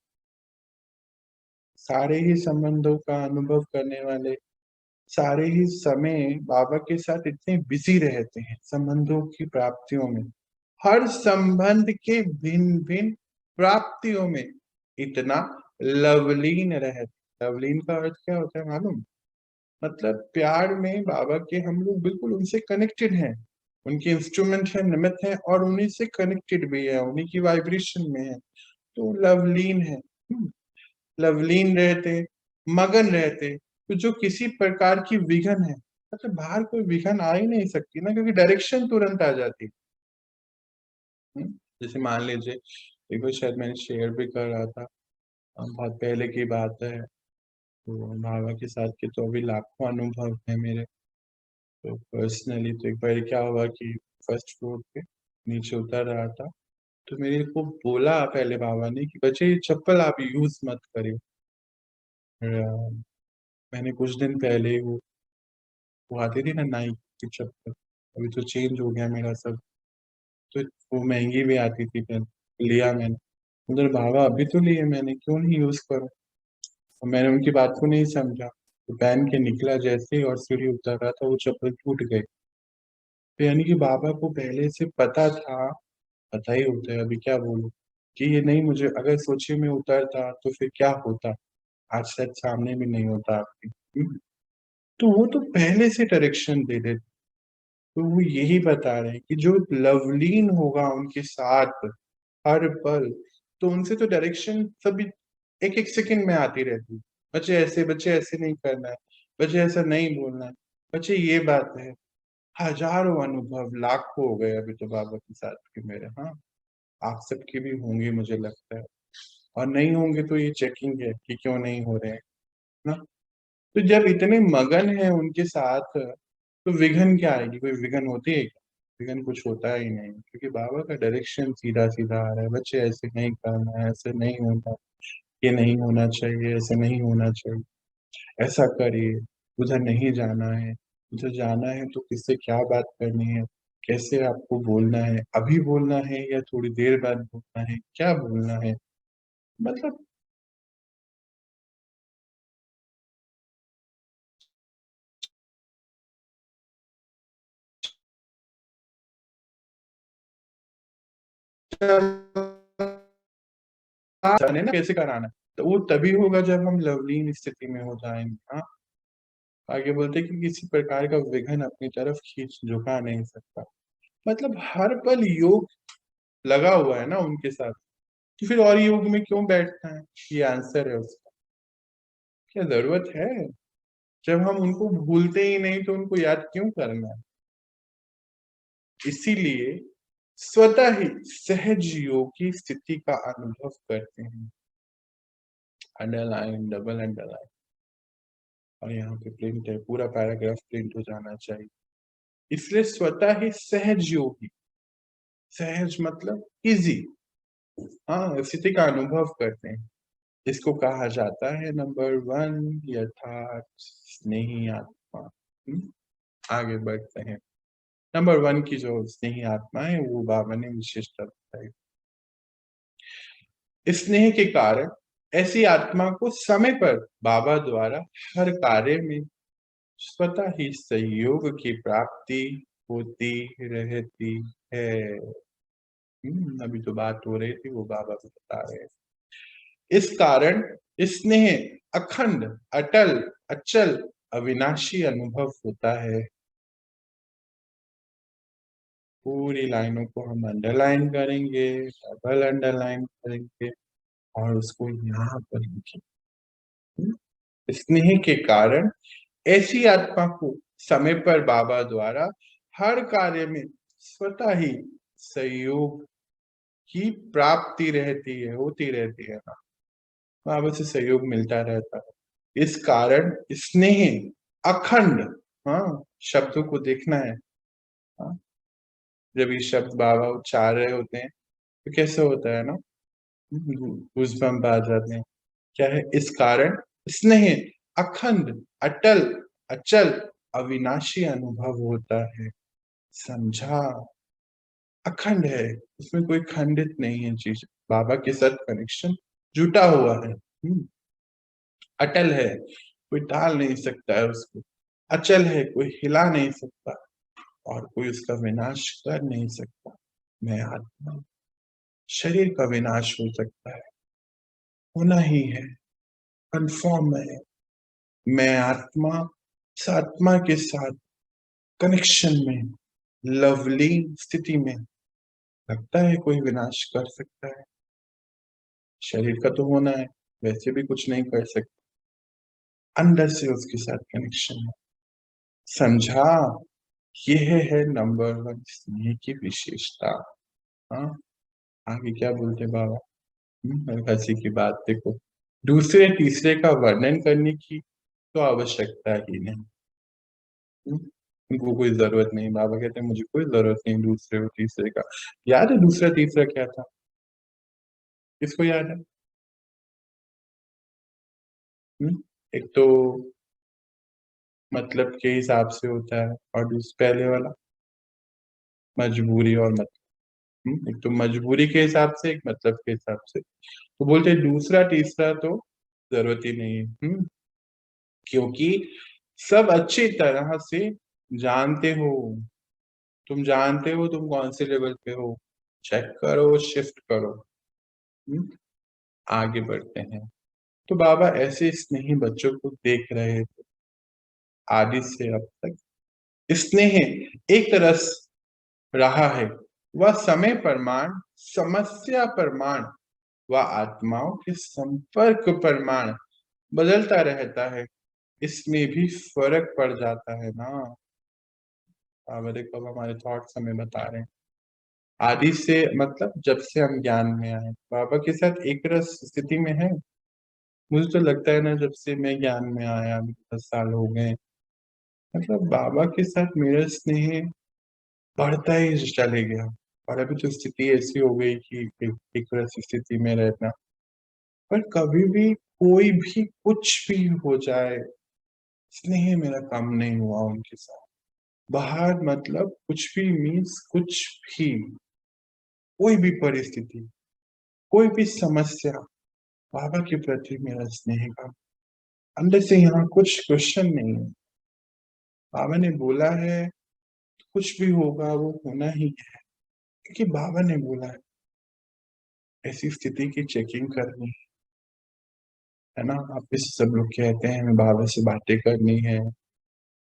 सारे ही संबंधों का अनुभव करने वाले सारे ही समय बाबा के साथ इतने बिजी रहते हैं संबंधों की प्राप्तियों में, हर संबंध के भिन्न भिन्न प्राप्तियों में इतना लवलीन रहते। लवलीन का अर्थ क्या होता है मालूम? मतलब प्यार में बाबा के हम लोग बिल्कुल उनसे कनेक्टेड हैं, उनके इंस्ट्रूमेंट है, निमित्त है, और उन्हीं से कनेक्टेड भी है, उन्हीं की वाइब्रेशन में है। तो लवलीन है। लवलीन रहते, मगन रहते, तो जो किसी प्रकार की विघन है, मतलब बाहर कोई विघन आ ही नहीं सकती ना, क्योंकि डायरेक्शन तुरंत आ जाती। जैसे मान लीजिए, एक बार शायद मैंने शेयर भी कर रहा था, बहुत पहले की बात है। तो बाबा के साथ के तो अभी लाखों अनुभव है मेरे। तो पर्सनली तो एक बार क्या हुआ कि फर्स्ट फ्लोर पे नीचे उतर रहा था, तो मेरे को बोला पहले बाबा ने कि बच्चे ये चप्पल आप यूज मत करिए। मैंने कुछ दिन पहले वो आती थी ना नाइक की चप्पल, अभी तो चेंज हो गया मेरा सब, तो वो महंगी भी आती थी, फिर लिया मैंने। उधर बाबा अभी तो लिए मैंने, क्यों नहीं यूज करूं। और मैंने उनकी बात को नहीं समझा, तो पहन के निकला जैसे ही और सीढ़ी उतर रहा था वो चप्पल टूट गई। तो यानी कि बाबा को पहले से पता था, पता ही होता है, अभी क्या बोलूं, कि ये नहीं, मुझे अगर सोचे में उतरता तो फिर क्या होता, आज शायद सामने भी नहीं होता आपके। तो वो तो पहले से डायरेक्शन दे देते। तो वो यही बता रहे हैं कि जो लवलीन होगा उनके साथ हर पल, तो उनसे तो डायरेक्शन सभी एक एक सेकंड में आती रहती है। बच्चे ऐसे नहीं करना है, बच्चे ऐसा नहीं बोलना है, बच्चे ये बात है। हजारों अनुभव, लाखों हो गए अभी तो बाबा के साथ के मेरे। हाँ, आप सबके भी होंगे मुझे लगता है, और नहीं होंगे तो ये चेकिंग है कि क्यों नहीं हो रहे हैं ना। तो जब इतने मगन है उनके साथ, तो विघन क्या आएगी, कोई विघन होती है क्या? विघन कुछ होता ही नहीं, क्योंकि बाबा का डायरेक्शन सीधा सीधा आ रहा है, बच्चे ऐसे नहीं करना है, ऐसे नहीं होना, ये नहीं होना चाहिए, ऐसे नहीं होना चाहिए, ऐसा करिए, उधर नहीं जाना है, उधर जाना है तो किससे क्या बात करनी है, कैसे आपको बोलना है, अभी बोलना है या थोड़ी देर बाद बोलना है, क्या बोलना है, मतलब जाने ना कैसे कराना है। तो वो तभी होगा जब हम लवलीन स्थिति में हो जाएंगे। हाँ, आगे बोलते कि किसी प्रकार का विघन अपनी तरफ खींच झुका नहीं सकता। मतलब हर पल योग लगा हुआ है ना उनके साथ, तो फिर और योग में क्यों बैठना है, ये आंसर है उसका। क्या जरूरत है, जब हम उनको भूलते ही नहीं तो उनको याद क्यों करना है। इसीलिए स्वतः ही सहज योग की स्थिति का अनुभव करते हैं। अंडरलाइन, डबल अंडरलाइन, और यहाँ पे प्रिंट है, पूरा पैराग्राफ प्रिंट हो जाना चाहिए। इसलिए स्वतः ही सहज योगी, सहज मतलब इजी, हाँ, स्थिति का अनुभव करते हैं। इसको कहा जाता है नंबर 1 यथार्थ स्नेही आत्मा। आगे बढ़ते हैं। नंबर 1 की जो स्नेही आत्मा है वो बाबा ने विशिष्टता बताई। स्नेह के कारण ऐसी आत्मा को समय पर बाबा द्वारा हर कार्य में स्वतः ही सहयोग की प्राप्ति होती रहती है। अभी तो बात हो रही थी, वो बाबा भी बता रहे हैं। इस कारण स्नेह अखंड, अटल, अचल, अविनाशी अनुभव होता है। पूरी लाइनों को हम अंडरलाइन करेंगे, डबल अंडरलाइन करेंगे, और उसको यहाँ पर लिखेंगे। स्नेह के कारण ऐसी आत्मा को समय पर बाबा द्वारा हर कार्य में स्वतः ही सहयोग की प्राप्ति रहती है, होती रहती है ना, बाबा से सहयोग मिलता रहता है। इस कारण स्नेह अखंड, हाँ, शब्दों को देखना है। हाँ, जब ये शब्द बाबा उच्चार रहे होते हैं तो कैसे होता है ना, गूज़बम्प आ जाते हैं। क्या है, इस कारण स्नेह अखंड, अटल, अचल, अविनाशी अनुभव होता है। समझा, अखंड है, उसमें कोई खंडित नहीं है चीज, बाबा के साथ कनेक्शन जुटा हुआ है। अटल है, कोई टाल नहीं सकता है उसको। अचल है, कोई हिला नहीं सकता, और कोई उसका विनाश कर नहीं सकता। मैं आत्मा, शरीर का विनाश हो सकता है, होना ही है, कंफर्म है। मैं आत्मा, इस आत्मा के साथ कनेक्शन में, लवली स्थिति में, लगता है कोई विनाश कर सकता है। शरीर का तो होना है, वैसे भी कुछ नहीं कर सकते, अंदर से उसके साथ कनेक्शन है। समझा, यह है नंबर 1 स्नेह की विशेषता। हाँ, आगे क्या बोलते बाबा। हंसी की बात देखो, दूसरे तीसरे का वर्णन करने की तो आवश्यकता ही नहीं। उनको कोई जरूरत नहीं, बाबा कहते हैं मुझे कोई जरूरत नहीं दूसरे और तीसरे का। याद है दूसरा तीसरा क्या था, किसको याद है? एक तो मतलब के हिसाब से होता है और पहले वाला मजबूरी और मतलब। एक तो मजबूरी के हिसाब से, एक मतलब के हिसाब से। तो बोलते हैं दूसरा तीसरा तो जरूरत ही नहीं है। क्योंकि सब अच्छी तरह से जानते हो, तुम जानते हो तुम कौन से लेवल पे हो। चेक करो, शिफ्ट करो। आगे बढ़ते हैं। तो बाबा ऐसे स्नेही बच्चों को देख रहे थे आदि से अब तक। स्नेह एक रस रहा है, वह समय प्रमाण, समस्या प्रमाण व आत्माओं के संपर्क प्रमाण बदलता रहता है। इसमें भी फर्क पड़ जाता है ना। बाबा देखो, अब हमारे थॉट्स हमें बता रहे हैं। आदि से मतलब जब से हम ज्ञान में आए, बाबा के साथ एक रस स्थिति में है। मुझे तो लगता है ना, जब से मैं ज्ञान में आया, अभी 10 साल हो गए, मतलब बाबा के साथ मेरा स्नेह बढ़ता ही चले गया। और अभी तो स्थिति ऐसी हो गई कि एक रस स्थिति में रहना। पर कभी भी कोई भी कुछ भी हो जाए, स्नेह मेरा कम नहीं हुआ उनके साथ। बाहर मतलब कुछ भी मीन्स कुछ भी, कोई भी परिस्थिति, कोई भी समस्या, बाबा के प्रति मेरा स्नेह का अंदर से यहाँ कुछ क्वेश्चन नहीं है। बाबा ने बोला है, कुछ भी होगा वो होना ही है, क्योंकि बाबा ने बोला है। ऐसी स्थिति की चेकिंग करनी है ना। आप इस सब लोग कहते हैं हमें बाबा से बातें करनी है,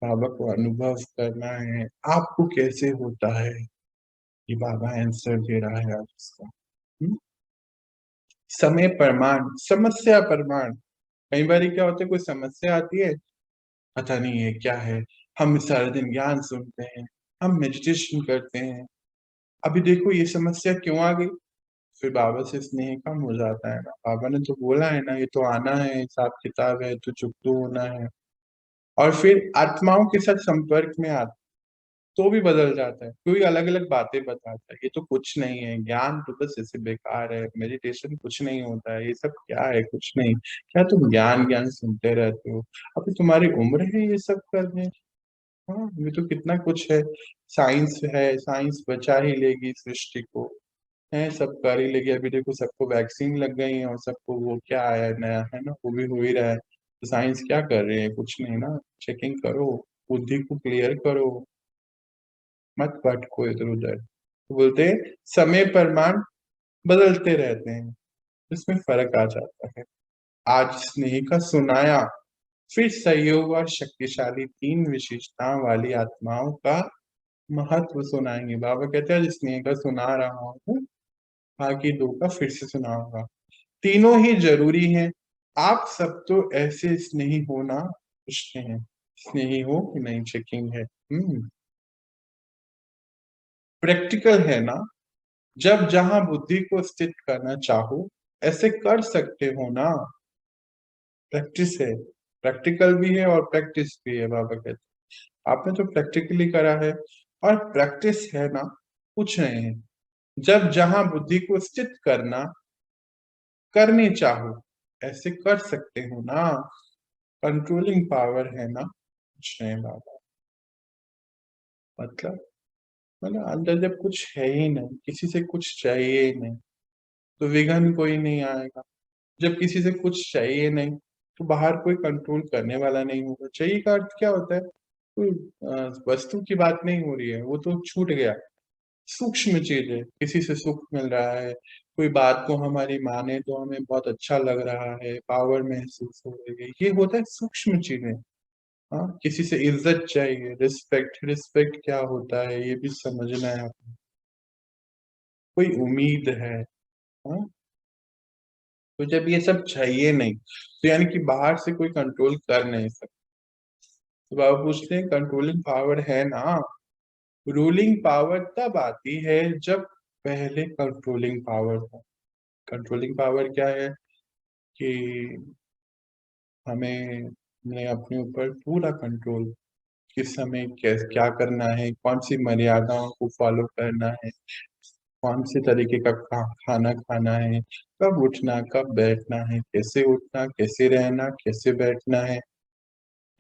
बाबा को अनुभव करना है। आपको कैसे होता है कि बाबा आंसर दे रहा है आज इसका? समय प्रमाण, समस्या प्रमाण। कई बार क्या होता है, कोई समस्या आती है, पता नहीं है क्या है। हम सारा दिन ज्ञान सुनते हैं, हम मेडिटेशन करते हैं, अभी देखो ये समस्या क्यों आ गई। फिर बाबा से स्नेह कम हो जाता है ना। बाबा ने तो बोला है ना, ये तो आना है, हिसाब किताब है, तो चुप तो होना है। और फिर आत्माओं के साथ संपर्क में आता तो भी बदल जाता है, क्योंकि अलग अलग बातें बताता है। ये तो कुछ नहीं है, ज्ञान तो बस ऐसे बेकार है, मेडिटेशन कुछ नहीं होता है, ये सब क्या है, कुछ नहीं। क्या तुम ज्ञान ज्ञान सुनते रहते हो? अभी तुम्हारी उम्र है ये सब करने। हाँ, ये तो कितना कुछ है। साइंस है, साइंस बचा ही लेगी सृष्टि को, है सब कर ही लेगी। अभी देखो सबको वैक्सीन लग गई है, और सबको वो क्या आया है नया, है ना, वो भी हो ही रहा है। तो साइंस क्या कर रही है? कुछ नहीं ना। चेकिंग करो, बुद्धि को क्लियर करो, मत भटको इधर उधर। तो बोलते हैं समय प्रमाण बदलते रहते हैं, इसमें फर्क आ जाता है। आज स्नेह का सुनाया, फिर सहयोग और शक्तिशाली तीन विशेषताओं वाली आत्माओं का महत्व सुनाएंगे। बाबा कहते हैं आज स्नेह का सुना रहा हूँ, बाकी दो का फिर से सुनाऊंगा। तीनों ही जरूरी हैं। आप सब तो ऐसे स्नेही होना पूछते हैं, स्नेही हो कि नहीं, चेकिंग है। प्रैक्टिकल है ना। जब जहां बुद्धि को स्थित करना चाहो, ऐसे कर सकते हो ना। प्रैक्टिस है, प्रैक्टिकल भी है और प्रैक्टिस भी है। बाबा कहते हैं आपने तो प्रैक्टिकली करा है, और प्रैक्टिस है ना, कुछ नहीं है। जब जहां बुद्धि को स्थित करनी चाहो, ऐसे कर सकते हो ना। कंट्रोलिंग पावर है ना, कुछ नहीं बाबा। मतलब अंदर जब कुछ है ही नहीं, किसी से कुछ चाहिए ही नहीं, तो विघन कोई नहीं आएगा। जब किसी से कुछ चाहिए नहीं, तो बाहर कोई कंट्रोल करने वाला नहीं होगा। चाहिए का अर्थ क्या होता है? कोई वस्तु की बात नहीं हो रही है, वो तो छूट गया। सूक्ष्म चीज है, किसी से सुख मिल रहा है, कोई बात को हमारी माने तो हमें बहुत अच्छा लग रहा है, पावर महसूस हो रही है, ये होता है सूक्ष्म चीजें। हाँ, किसी से इज्जत चाहिए, रिस्पेक्ट। रिस्पेक्ट क्या होता है ये भी समझना है आपको। कोई उम्मीद है। हाँ, तो जब ये सब चाहिए नहीं, तो यानी कि बाहर से कोई कंट्रोल कर नहीं सकता। तो बाबा पूछते हैं कंट्रोलिंग पावर है ना। रूलिंग पावर तब आती है जब पहले कंट्रोलिंग पावर हो। कंट्रोलिंग पावर क्या है कि हमें अपने ऊपर पूरा कंट्रोल, किस समय कैसे क्या करना है, कौन सी मर्यादाओं को फॉलो करना है, कौन से तरीके का खाना खाना है, कब उठना, कब बैठना है, कैसे उठना, कैसे रहना, कैसे बैठना है।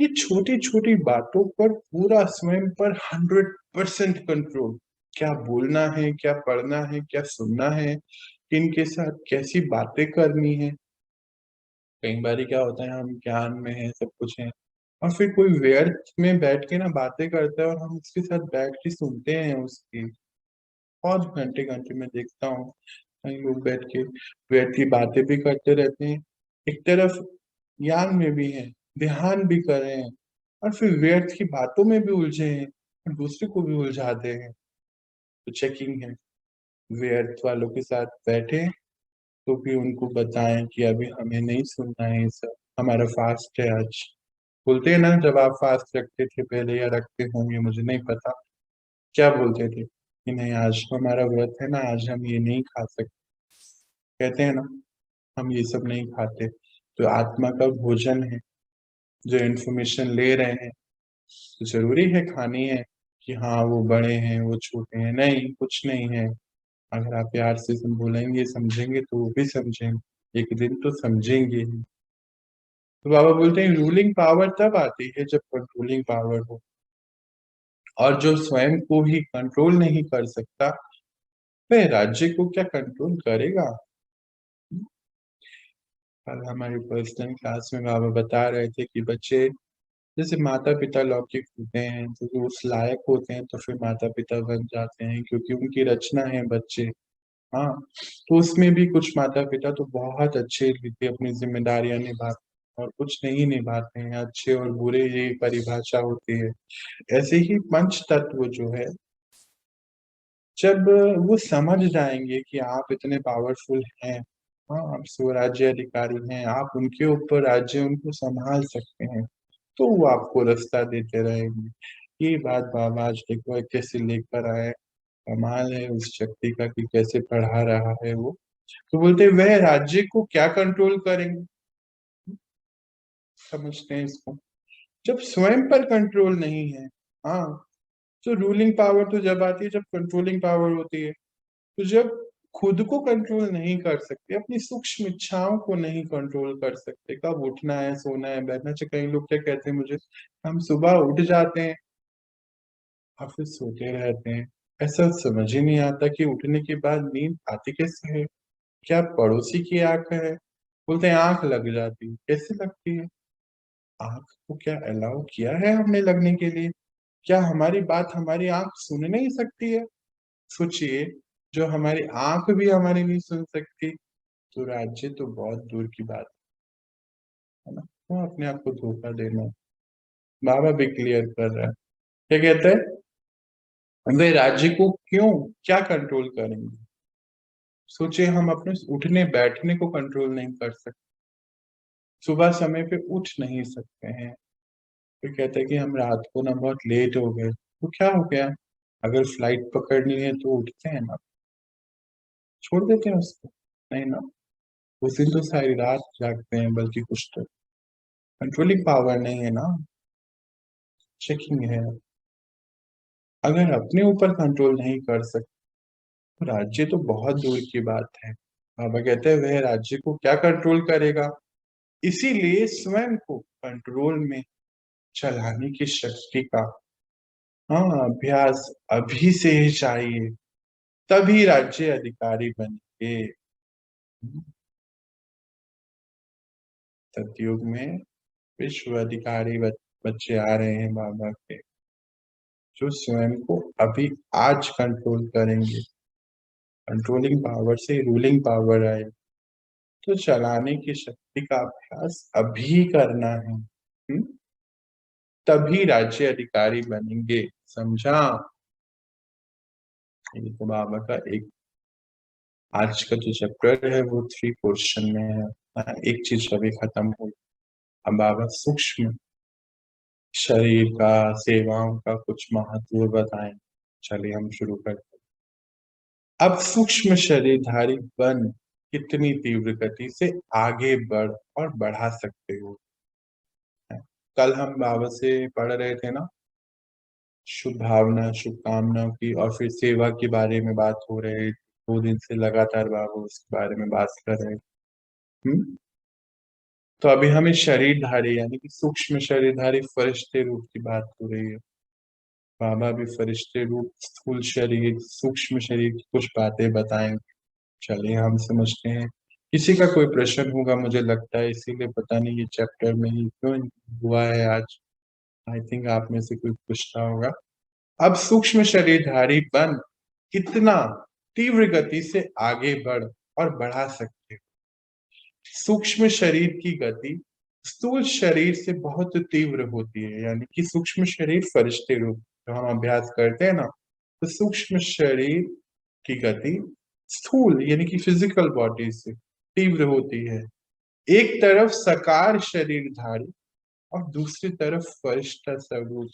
ये छोटी-छोटी बातों पर पूरा स्वयं पर 100% कंट्रोल। क्या बोलना है, क्या पढ़ना है, क्या सुनना है, किनके साथ कैसी बातें करनी है। कई बारी क्या होता है हम ज्ञान में हैं, सब कुछ है और फिर कोई व्यर्थ में बैठ के ना बातें करता है और हम उसके साथ बैठ के सुनते हैं उसकी। बहुत घंटे-घंटे मैं देखता हूँ, कई लोग बैठ के व्यर्थ की बातें भी करते रहते हैं। एक तरफ ज्ञान में भी हैं, ध्यान भी कर रहे हैं और फिर व्यर्थ की बातों में भी उलझे हैं और दूसरे को भी उलझाते हैं। तो चेकिंग है, व्यर्थ वालों के साथ बैठे तो भी उनको बताएँ कि अभी हमें नहीं सुनना है ये सब, हमारा फास्ट है आज। बोलते हैं ना जब आप फास्ट रखते थे पहले या रखते होंगे मुझे नहीं पता, क्या बोलते थे? कि नहीं आज तो हमारा व्रत है ना, आज हम ये नहीं खा सकते। कहते हैं ना, हम ये सब नहीं खाते। तो आत्मा का भोजन है, जो इन्फॉर्मेशन ले रहे हैं, तो ज़रूरी है खानी है कि हाँ, वो बड़े हैं, वो छोटे हैं, नहीं, कुछ नहीं है। अगर आप प्यार से बोलेंगे, समझेंगे तो वो भी समझेंगे। एक दिन तो समझेंगे ही। तो बाबा बोलते हैं रूलिंग पावर तब आती है जब कंट्रोलिंग पावर हो और जो स्वयं को ही कंट्रोल नहीं कर सकता, वह राज्य को क्या कंट्रोल करेगा? कल हमारी पर्सनल क्लास में बाबा बता रहे थे कि बच्चे जैसे माता-पिता लौकिक होते हैं, तो वो उस लायक होते हैं तो फिर माता-पिता बन जाते हैं क्योंकि उनकी रचना है बच्चे। हाँ, तो उसमें भी कुछ माता-पिता तो बहुत अच्छे रीति अपनी ज़िम्मेदारियाँ निभाते हैं और कुछ नहीं निभाते हैं, अच्छे और बुरे ये परिभाषा होती है। ऐसे ही पंच तत्व जो है, जब वो समझ जाएँगे कि आप इतने पावरफुल हैं, हाँ, आप स्वराज्य अधिकारी हैं, आप उनके ऊपर राज्य उनको सँभाल सकते हैं, तो वो आपको रास्ता देते रहेंगे। ये बात बाबा आज देखो कैसे लेकर आए, कमाल है उस शक्ति का कि कैसे पढ़ा रहा है वो। तो बोलते हैं वह राज्य को क्या कंट्रोल करेंगे? समझते हैं इसको। जब स्वयं पर कंट्रोल नहीं है, हाँ, तो रूलिंग पावर तो जब आती है जब कंट्रोलिंग पावर होती है। तो जब खुद को कंट्रोल नहीं कर सकते, अपनी सूक्ष्म इच्छाओं को नहीं कंट्रोल कर सकते, कब उठना है, सोना है, बैठना चाहिए। कई लोग क्या कहते हैं मुझे, हम सुबह उठ जाते हैं और फिर सोते रहते हैं। ऐसा समझ ही नहीं आता कि उठने के बाद नींद आती कैसे है? क्या पड़ोसी की आँख है? बोलते हैं आँख लग जाती है, कैसे लगती है? आँख को क्या अलाउ किया है हमने लगने के लिए? क्या हमारी बात हमारी आँख सुन नहीं सकती है? सोचिए, जो हमारी आँख भी हमारी नहीं सुन सकती, तो राज्य तो बहुत दूर की बात है ना? क्यों अपने आप को धोखा देना? बाबा भी क्लियर कर रहा है। क्या कहते हैं? वे राज्य को क्यों, क्या कंट्रोल करेंगे? सोचिए हम अपने उठने-बैठने को कंट्रोल नहीं कर सकते, सुबह समय पे उठ नहीं सकते हैं। फिर कहते हैं कि हम रात को ना बहुत लेट हो गए, तो क्या हो गया? अगर फ्लाइट पकड़नी है तो उठते हैं ना, छोड़ देते हैं उसको, नहीं ना? उस दिन तो सारी रात जागते हैं बल्कि कुछ तो, कंट्रोलिंग पावर नहीं है ना, चेकिंग है। अगर अपने ऊपर कंट्रोल नहीं कर सकते, तो राज्य तो बहुत दूर की बात है। बाबा कहते हैं वह राज्य को क्या कंट्रोल करेगा? इसीलिए स्वयं को कंट्रोल में चलाने की शक्ति का हाँ, अभ्यास अभी से ही चाहिए, तभी राज्य अधिकारी बनेंगे। सतयुग में विश्व अधिकारी बच्चे आ रहे हैं बाबा के, जो स्वयं को अभी आज कंट्रोल करेंगे। कंट्रोलिंग पावर से रूलिंग पावर आए, तो चलाने की शक्ति का अभ्यास अभी करना है। तभी राज्य अधिकारी बनेंगे, समझा? ये तो बाबा का एक आज का जो चैप्टर है वो 3 पोर्शन में है। एक चीज अभी खत्म हुई। अब बाबा सूक्ष्म शरीर का, सेवाओं का कुछ महत्व बताएं। चलिए हम शुरू करते हैं। अब सूक्ष्म शरीरधारी बन कितनी तीव्र गति से आगे बढ़ और बढ़ा सकते हो? कल हम बाबा से पढ़ रहे थे ना, शुभ भावना, शुभकामनाओं की और फिर सेवा के बारे में बात हो रही। 2 दिन से लगातार बाबा उसके बारे में बात कर रहे हैं। तो अभी हमें शरीरधारी यानी कि सूक्ष्म शरीरधारी फरिश्ते रूप की बात हो रही है। बाबा भी फरिश्ते रूप, स्थूल शरीर, सूक्ष्म शरीर की कुछ बातें बताएंगे। चलिए हम समझते हैं। किसी का कोई प्रश्न होगा मुझे लगता है, इसीलिए पता नहीं ये चैप्टर में ही क्यों हुआ है आज। आई थिंक आप में से कोई पूछता होगा। अब सूक्ष्म शरीरधारी बन कितना तीव्र गति से आगे बढ़ और बढ़ा सकते हो। सूक्ष्म शरीर की गति स्थूल शरीर से बहुत तीव्र होती है, यानी कि सूक्ष्म शरीर फरिश्ते रूप जो हम अभ्यास करते हैं ना, तो सूक्ष्म शरीर की गति स्थूल यानी कि फिजिकल बॉडी से तीव्र होती है। एक तरफ साकार शरीरधारी और दूसरी तरफ फरिश्ता स्वरूप,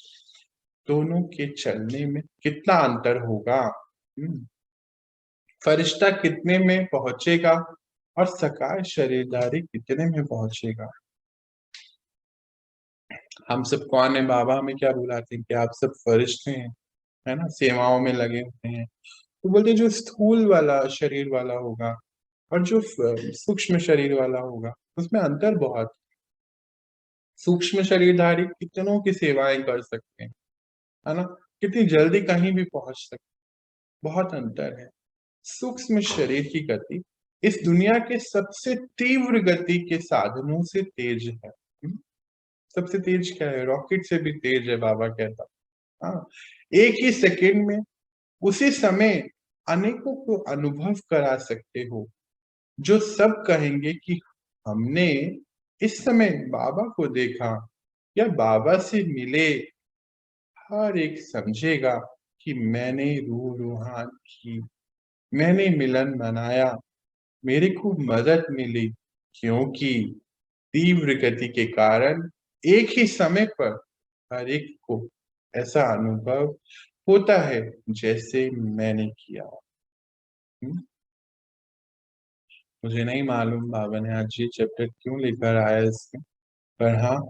दोनों के चलने में कितना अंतर होगा। फरिश्ता कितने में पहुंचेगा और साकार शरीरधारी कितने में पहुंचेगा। हम सब कौन है, बाबा हमें क्या बुलाते हैं कि आप सब फरिश्ते हैं, है ना, सेवाओं में लगे हुए हैं। तो बोलते जो स्थूल वाला शरीर वाला होगा और जो सूक्ष्म शरीर वाला होगा उसमें अंतर बहुत। सूक्ष्म शरीरधारी कितनों की सेवाएं कर सकते हैं, है ना, कितनी जल्दी कहीं भी पहुंच सकते, बहुत अंतर है। सूक्ष्म शरीर की गति इस दुनिया के सबसे तीव्र गति के साधनों से तेज है। सबसे तेज क्या है, रॉकेट से भी तेज है बाबा कहता। हाँ, एक ही सेकंड में उसी समय अनेकों को अनुभव करा सकते हो, जो सब कहेंगे कि हमने इस समय बाबा को देखा या बाबा से मिले। हर एक समझेगा कि मैंने रूह रूहान की, मैंने मिलन मनाया, मेरे को मदद मिली, क्योंकि तीव्र गति के कारण एक ही समय पर हर एक को ऐसा अनुभव होता है जैसे मैंने किया। मुझे नहीं मालूम बाबा ने आज ये चैप्टर क्यों लेकर आया इसमें, पर हाँ,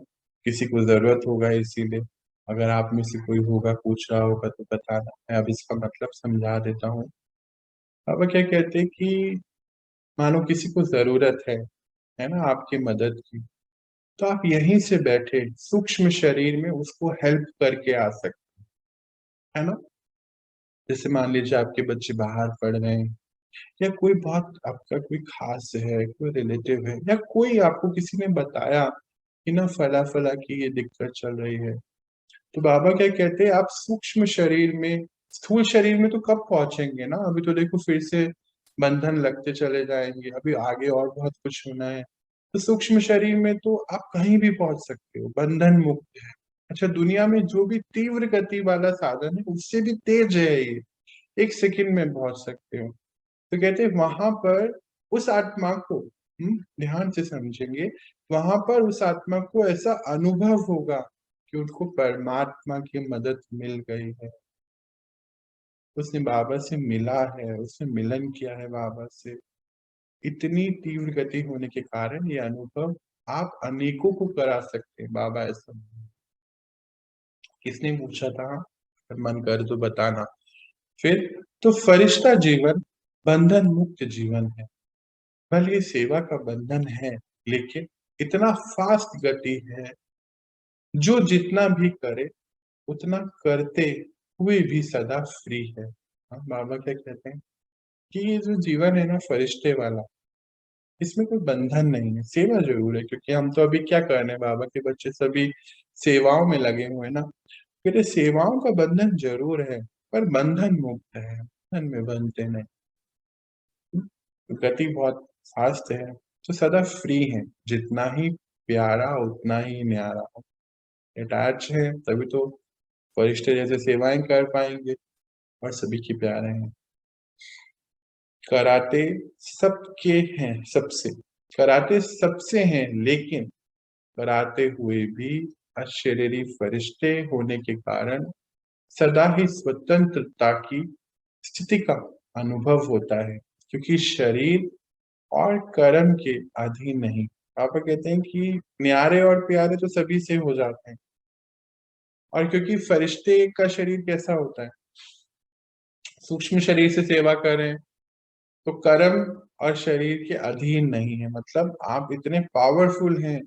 किसी को जरूरत होगा इसीलिए। अगर आप में से कोई होगा पूछ रहा होगा तो बताना, मैं अब इसका मतलब समझा देता हूँ। बाबा क्या कहते हैं कि मानो किसी को जरूरत है ना आपकी मदद की, तो आप यहीं से बैठे सूक्ष्म शरीर में उसको हेल्प करके आ सकते, है ना। जैसे मान लीजिए आपके बच्चे बाहर पढ़ रहे हैं, या कोई बहुत आपका कोई खास है, कोई रिलेटिव है, या कोई आपको किसी ने बताया कि ना फला फला की ये दिक्कत चल रही है, तो बाबा क्या कहते हैं, आप सूक्ष्म शरीर में, स्थूल शरीर में तो कब पहुंचेंगे ना, अभी तो देखो फिर से बंधन लगते चले जाएंगे, अभी आगे और बहुत कुछ होना है। तो सूक्ष्म शरीर में तो आप कहीं भी पहुंच सकते हो, बंधन मुक्त है। अच्छा, दुनिया में जो भी तीव्र गति वाला साधन है उससे भी तेज है ये, एक सेकंड में पहुंच सकते हो। तो कहते हैं वहां पर उस आत्मा को, ध्यान से समझेंगे, वहां पर उस आत्मा को ऐसा अनुभव होगा कि उसको परमात्मा की मदद मिल गई है, उसने बाबा से मिला है, उसने मिलन किया है बाबा से। इतनी तीव्र गति होने के कारण ये अनुभव आप अनेकों को करा सकते हैं, बाबा ऐसा। किसने पूछा था, अगर मन कर तो बताना। फिर तो फरिश्ता जीवन बंधन मुक्त जीवन है। भले ये सेवा का बंधन है, लेकिन इतना फास्ट गति है, जो जितना भी करे उतना करते हुए भी सदा फ्री है। हाँ, बाबा क्या कहते हैं कि ये जो जीवन है ना फरिश्ते वाला, इसमें कोई बंधन नहीं है। सेवा जरूर है, क्योंकि हम तो अभी क्या कर रहे हैं, बाबा के बच्चे सभी सेवाओं में लगे हुए हैं ना। फिर ये सेवाओं का बंधन जरूर है, पर बंधन मुक्त है, बंधन में बंधते नहीं। गति बहुत फास्ट है, तो सदा फ्री है, जितना ही प्यारा उतना ही न्यारा। अटैच है तभी तो फरिश्ते जैसे सेवाएं कर पाएंगे, और सभी के प्यारे हैं। कराते सबके हैं, सबसे कराते सबसे हैं, लेकिन कराते हुए भी अशरीरी फरिश्ते होने के कारण सदा ही स्वतंत्रता की स्थिति का अनुभव होता है, क्योंकि शरीर और कर्म के अधीन नहीं। पापा कहते हैं कि न्यारे और प्यारे तो सभी से हो जाते हैं, और क्योंकि फरिश्ते का शरीर कैसा होता है, सूक्ष्म शरीर से सेवा करें, तो कर्म और शरीर के अधीन नहीं है, मतलब आप इतने पावरफुल हैं,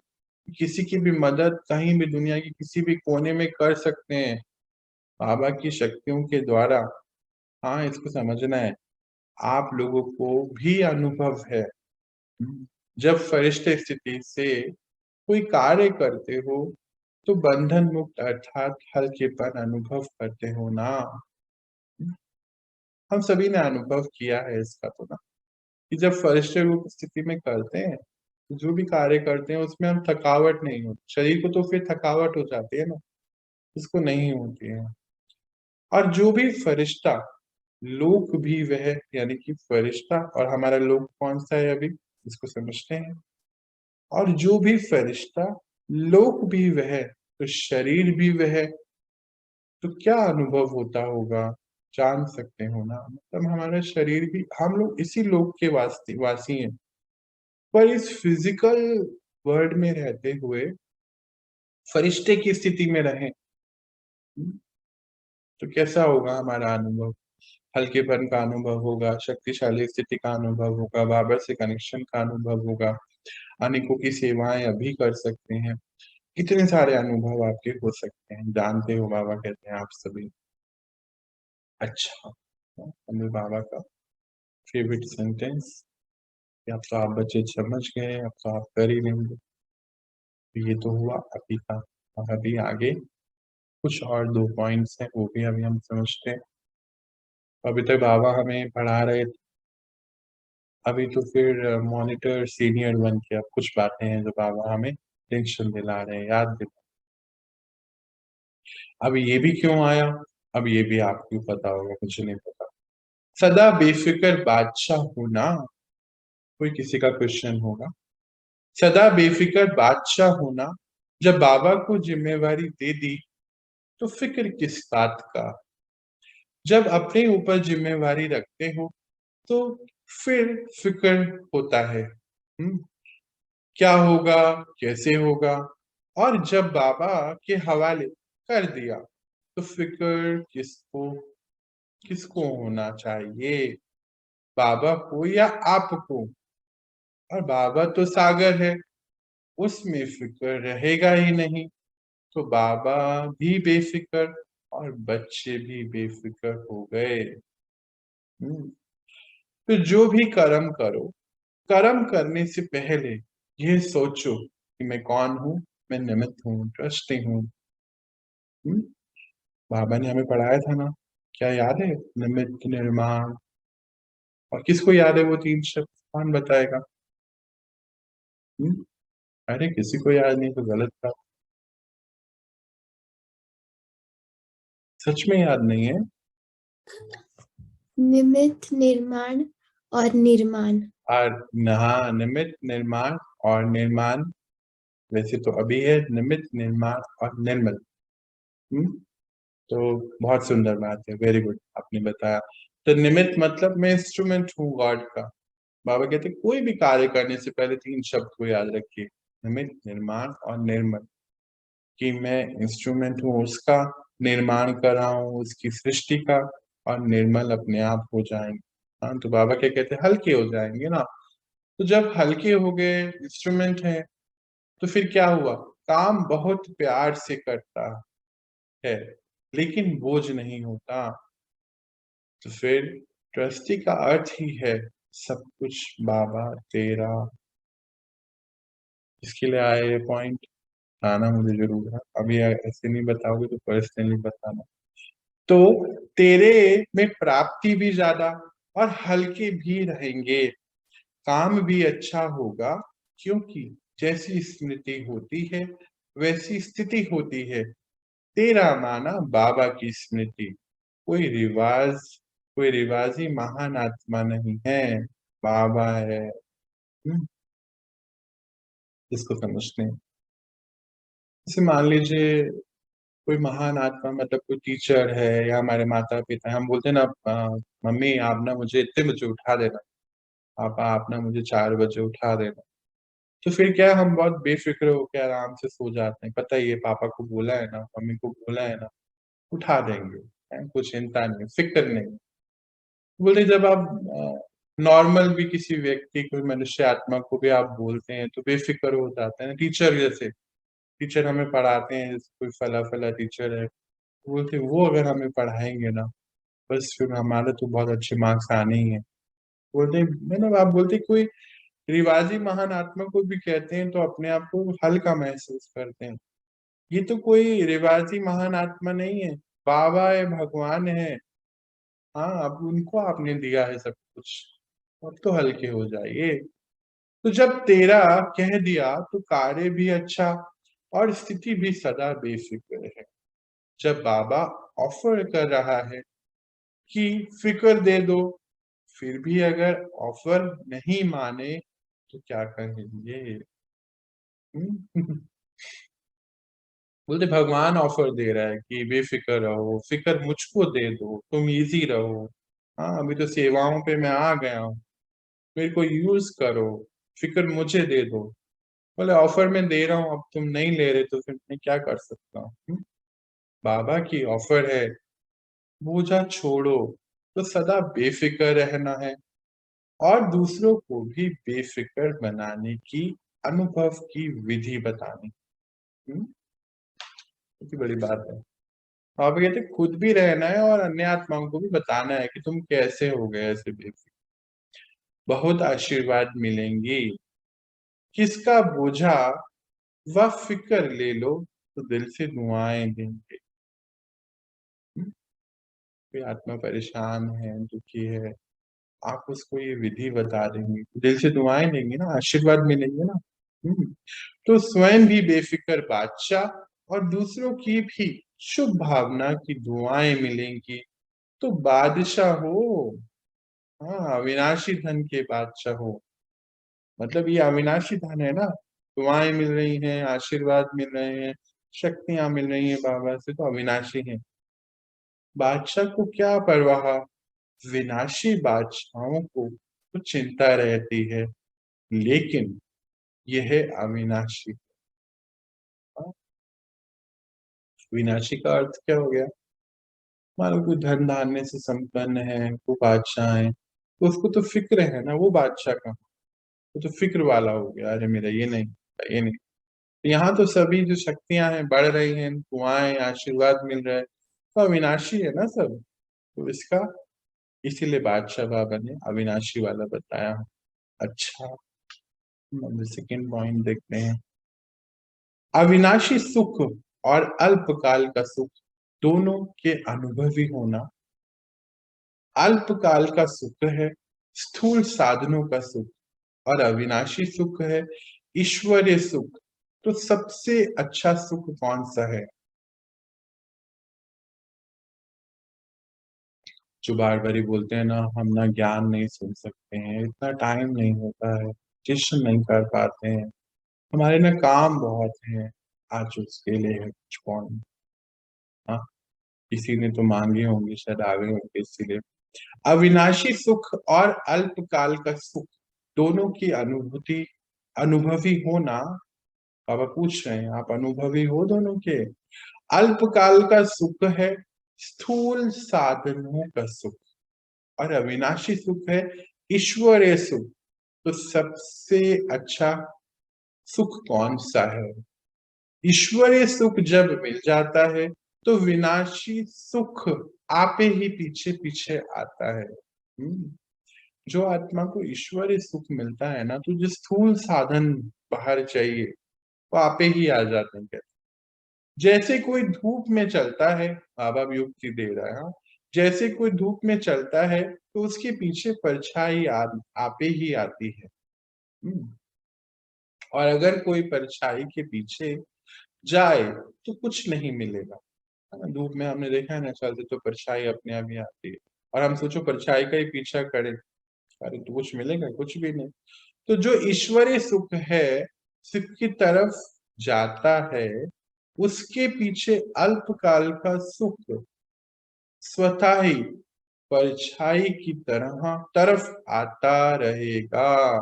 किसी की भी मदद कहीं भी दुनिया के किसी भी कोने में कर सकते हैं बाबा की शक्तियों के द्वारा। हाँ, इसको समझना है। आप लोगों को भी अनुभव है, जब फरिश्ते स्थिति से कोई कार्य करते हो तो बंधन मुक्त अर्थात हल्केपन अनुभव करते हो ना। हम सभी ने अनुभव किया है इसका तो ना, कि जब फरिश्ते रूप स्थिति में करते हैं तो जो भी कार्य करते हैं उसमें हम थकावट नहीं होती, शरीर को तो फिर थकावट हो जाती है ना, इसको नहीं होती है। और जो भी फरिश्ता लोक भी वह, यानी कि फरिश्ता और हमारा लोक कौन सा है अभी इसको समझते हैं। और जो भी फरिश्ता लोक भी वह तो शरीर भी वह, तो क्या अनुभव होता होगा जान सकते हो ना, मतलब हमारा शरीर भी, हम लोग इसी लोक के वासी हैं, पर इस फिजिकल वर्ल्ड में रहते हुए फरिश्ते की स्थिति में रहें, तो कैसा होगा हमारा अनुभव। हल्केपन का अनुभव होगा, शक्तिशाली स्थिति का अनुभव होगा, बाबा से कनेक्शन का अनुभव होगा, अनेकों की सेवाएं अभी कर सकते हैं, कितने सारे अनुभव आपके हो सकते हैं, जानते हो बाबा कहते हैं आप सभी। अच्छा, हमें बाबा का फेवरेट सेंटेंस, अब तो आप बच्चे समझ गए, अब तो आप कर ही लेंगे। तो ये तो हुआ अभी का, और अभी आगे कुछ और 2 पॉइंट्स हैं, वो भी अभी हम समझते हैं। अभी तक बाबा हमें पढ़ा रहे थे, अभी तो फिर मॉनिटर सीनियर बन के अब कुछ बातें हैं जो बाबा हमें टेंशन दिला रहे हैं, याद दिला। अब ये भी क्यों आया, अब ये भी आपको पता होगा, मुझे नहीं पता। सदा बेफिक्र बादशाह होना, कोई किसी का क्वेश्चन होगा। सदा बेफिक्र बादशाह होना, जब बाबा को जिम्मेवारी दे दी तो फिक्र किस बात का। जब अपने ऊपर जिम्मेवारी रखते हो तो फिर फिक्र होता है, क्या होगा, कैसे होगा। और जब बाबा के हवाले कर दिया तो फिक्र किसको किसको होना चाहिए, बाबा को या आपको। और बाबा तो सागर है, उसमें फिक्र रहेगा ही नहीं, तो बाबा भी बेफिक्र और बच्चे भी बेफिक्र हो गए। तो जो भी कर्म करो, कर्म करने से पहले यह सोचो कि मैं कौन हूँ, मैं निमित्त हूँ, ट्रस्टी हूँ। बाबा ने हमें पढ़ाया था ना, क्या याद है, निमित्त, निर्माण, और किसको याद है वो 3 शब्द, कौन बताएगा। अरे किसी को याद नहीं तो गलत था, सच में याद नहीं है। निमित्त, निर्माण और निर्माण। और हाँ, निमित्त, निर्माण और निर्माण। वैसे तो अभी है निमित्त, निर्माण और निर्मल। हम्म तो बहुत सुंदर बात है, वेरी गुड आपने बताया। तो निमित्त मतलब मैं इंस्ट्रूमेंट हूँ गॉड का। बाबा कहते कोई भी कार्य करने से पहले 3 शब्द को याद रखिए, निमित्त, निर्माण और निर्मल, कि मैं इंस्ट्रूमेंट हूँ उसका, निर्माण कर रहा हूँ उसकी सृष्टि का, और निर्मल अपने आप हो जाएंगे। हाँ, तो बाबा क्या कहते हैं, हल्के हो जाएंगे ना। तो जब हल्के हो गए, इंस्ट्रूमेंट है, तो फिर क्या हुआ, काम बहुत प्यार से करता है लेकिन बोझ नहीं होता। तो फिर ट्रस्टी का अर्थ ही है सब कुछ बाबा तेरा। इसके लिए आए ये पॉइंट, आना मुझे जरूर है, अभी ऐसे नहीं बताओगे तो पर्सनली बताना। तो तेरे में प्राप्ति भी ज्यादा और हल्के भी रहेंगे, काम भी अच्छा होगा, क्योंकि जैसी स्मृति होती है वैसी स्थिति होती है। तेरा माना बाबा की स्मृति, कोई रिवाज, कोई रिवाजी महान आत्मा नहीं है, बाबा है। इसको समझते हैं। जैसे मान लीजिए कोई महान आत्मा, मतलब कोई टीचर है या हमारे माता पिता, हम बोलते हैं ना, मम्मी आप ना मुझे इतने बजे उठा देना, पापा आप ना मुझे 4 बजे उठा देना। तो फिर क्या है, हम बहुत बेफिक्र होकर आराम से सो जाते हैं, पता ही है पापा को बोला है ना, मम्मी को बोला है ना, उठा देंगे, है, कुछ चिंता नहीं, फिक्र नहीं। बोलते जब आप नॉर्मल भी किसी व्यक्ति को, मनुष्य आत्मा को भी आप बोलते हैं तो बेफिक्र हो जाता है। टीचर जैसे, टीचर हमें पढ़ाते हैं, जैसे कोई फला फला टीचर है, बोलते वो अगर हमें पढ़ाएंगे ना, बस फिर हमारे तो बहुत अच्छे मार्क्स आने ही है। बोलते मैंने आप बोलते कोई रिवाजी महान आत्मा को भी कहते हैं तो अपने आप को हल्का महसूस करते हैं। ये तो कोई रिवाजी महान आत्मा नहीं है, बाबा है, भगवान है। हाँ, अब उनको आपने दिया है सब कुछ, अब तो हल्के हो जाइए। तो जब तेरा कह दिया तो कार्य भी अच्छा और स्थिति भी सदा बेफिक्र है। जब बाबा ऑफर कर रहा है कि फिक्र दे दो, फिर भी अगर ऑफर नहीं माने तो क्या कहेंगे? बोलते भगवान ऑफर दे रहा है कि बेफिक्र रहो, फिक्र मुझको दे दो, तुम इजी रहो। हाँ, अभी तो सेवाओं पे मैं आ गया हूँ, मेरे को यूज करो, फिक्र मुझे दे दो। बोले ऑफर में दे रहा हूँ, अब तुम नहीं ले रहे तो फिर मैं क्या कर सकता हूँ? बाबा की ऑफर है, बोझा छोड़ो, तो सदा बेफिक्र रहना है और दूसरों को भी बेफिक्र बनाने की अनुभव की विधि बतानी। कितनी बड़ी बात है। आप कहते खुद भी रहना है और अन्य आत्माओं को भी बताना है कि तुम कैसे हो गए ऐसे बेफिक्र। बहुत आशीर्वाद मिलेंगी, किसका बोझा व फिक्र ले लो तो दिल से दुआएं देंगे। कोई आत्मा परेशान है, दुखी है, आप उसको ये विधि बता देंगे, दिल से दुआएं देंगे ना, आशीर्वाद मिलेंगे ना। तो स्वयं भी बेफिक्र बादशाह और दूसरों की भी शुभ भावना की दुआएं मिलेंगी तो बादशाह हो। हाँ, अविनाशी धन के बादशाह हो। मतलब ये अविनाशी धन है ना, दुआएं मिल रही हैं, आशीर्वाद मिल रहे हैं, शक्तियां मिल रही हैं बाबा से, तो अविनाशी है। बादशाह को क्या परवाह, विनाशी बादशाहों को तो चिंता रहती है, लेकिन यह अविनाशी। हाँ, विनाशी का अर्थ क्या हो गया? मानो कोई धन धान्य से संपन्न है, वो बादशाह है, तो उसको तो फिक्र है ना, वो बादशाह का, वो तो फिक्र वाला हो गया, अरे मेरा ये नहीं, ये नहीं। यहाँ तो सभी जो शक्तियां हैं बढ़ रही हैं, दुआएं, आशीर्वाद मिल रहा है, तो अविनाशी है ना सब। तो इसका इसीलिए बादशाह बाबा ने अविनाशी वाला बताया। अच्छा, सेकेंड पॉइंट देखते हैं। अविनाशी सुख और अल्पकाल का सुख दोनों के अनुभवी होना। अल्पकाल का सुख है स्थूल साधनों का सुख और अविनाशी सुख है ईश्वरीय सुख। तो सबसे अच्छा सुख कौन सा है? जो बार बार ही बोलते हैं ना, हम ना ज्ञान नहीं सुन सकते हैं, इतना टाइम नहीं होता है, रजिस्ट्रेशन नहीं कर पाते हैं, हमारे ना काम बहुत है। आज उसके लिए है कुछ पॉइंट। हाँ, किसी ने तो मांगे होंगे, शायद आ गए होंगे, इसीलिए। अविनाशी सुख और अल्पकाल का सुख दोनों की अनुभूति, अनुभवी होना। बाबा पूछ रहे हैं आप अनुभवी हो दोनों के? अल्पकाल का सुख है स्थूल साधनों का सुख और अविनाशी सुख है ईश्वरीय सुख। तो सबसे अच्छा सुख कौन सा है? ईश्वरीय सुख जब मिल जाता है तो विनाशी सुख आपे ही पीछे पीछे आता है। जो आत्मा को ईश्वरीय सुख मिलता है ना, तो जो स्थूल साधन बाहर चाहिए वो आपे ही आ जाते हैं। जैसे कोई धूप में चलता है, बाबा भी युक्ति दे रहा है, हाँ? जैसे कोई धूप में चलता है तो उसके पीछे परछाई आपे ही आती है। हम्म, और अगर कोई परछाई के पीछे जाए तो कुछ नहीं मिलेगा, है ना? धूप में हमने देखा है ना, चलते तो परछाई अपने आप ही आती है, और हम सोचो परछाई का ही पीछा करें, अरे तो कुछ मिलेगा? कुछ भी नहीं। तो जो ईश्वरीय सुख है, सुख की तरफ जाता है, उसके पीछे अल्पकाल का सुख स्वतः ही परछाई की तरफ आता रहेगा।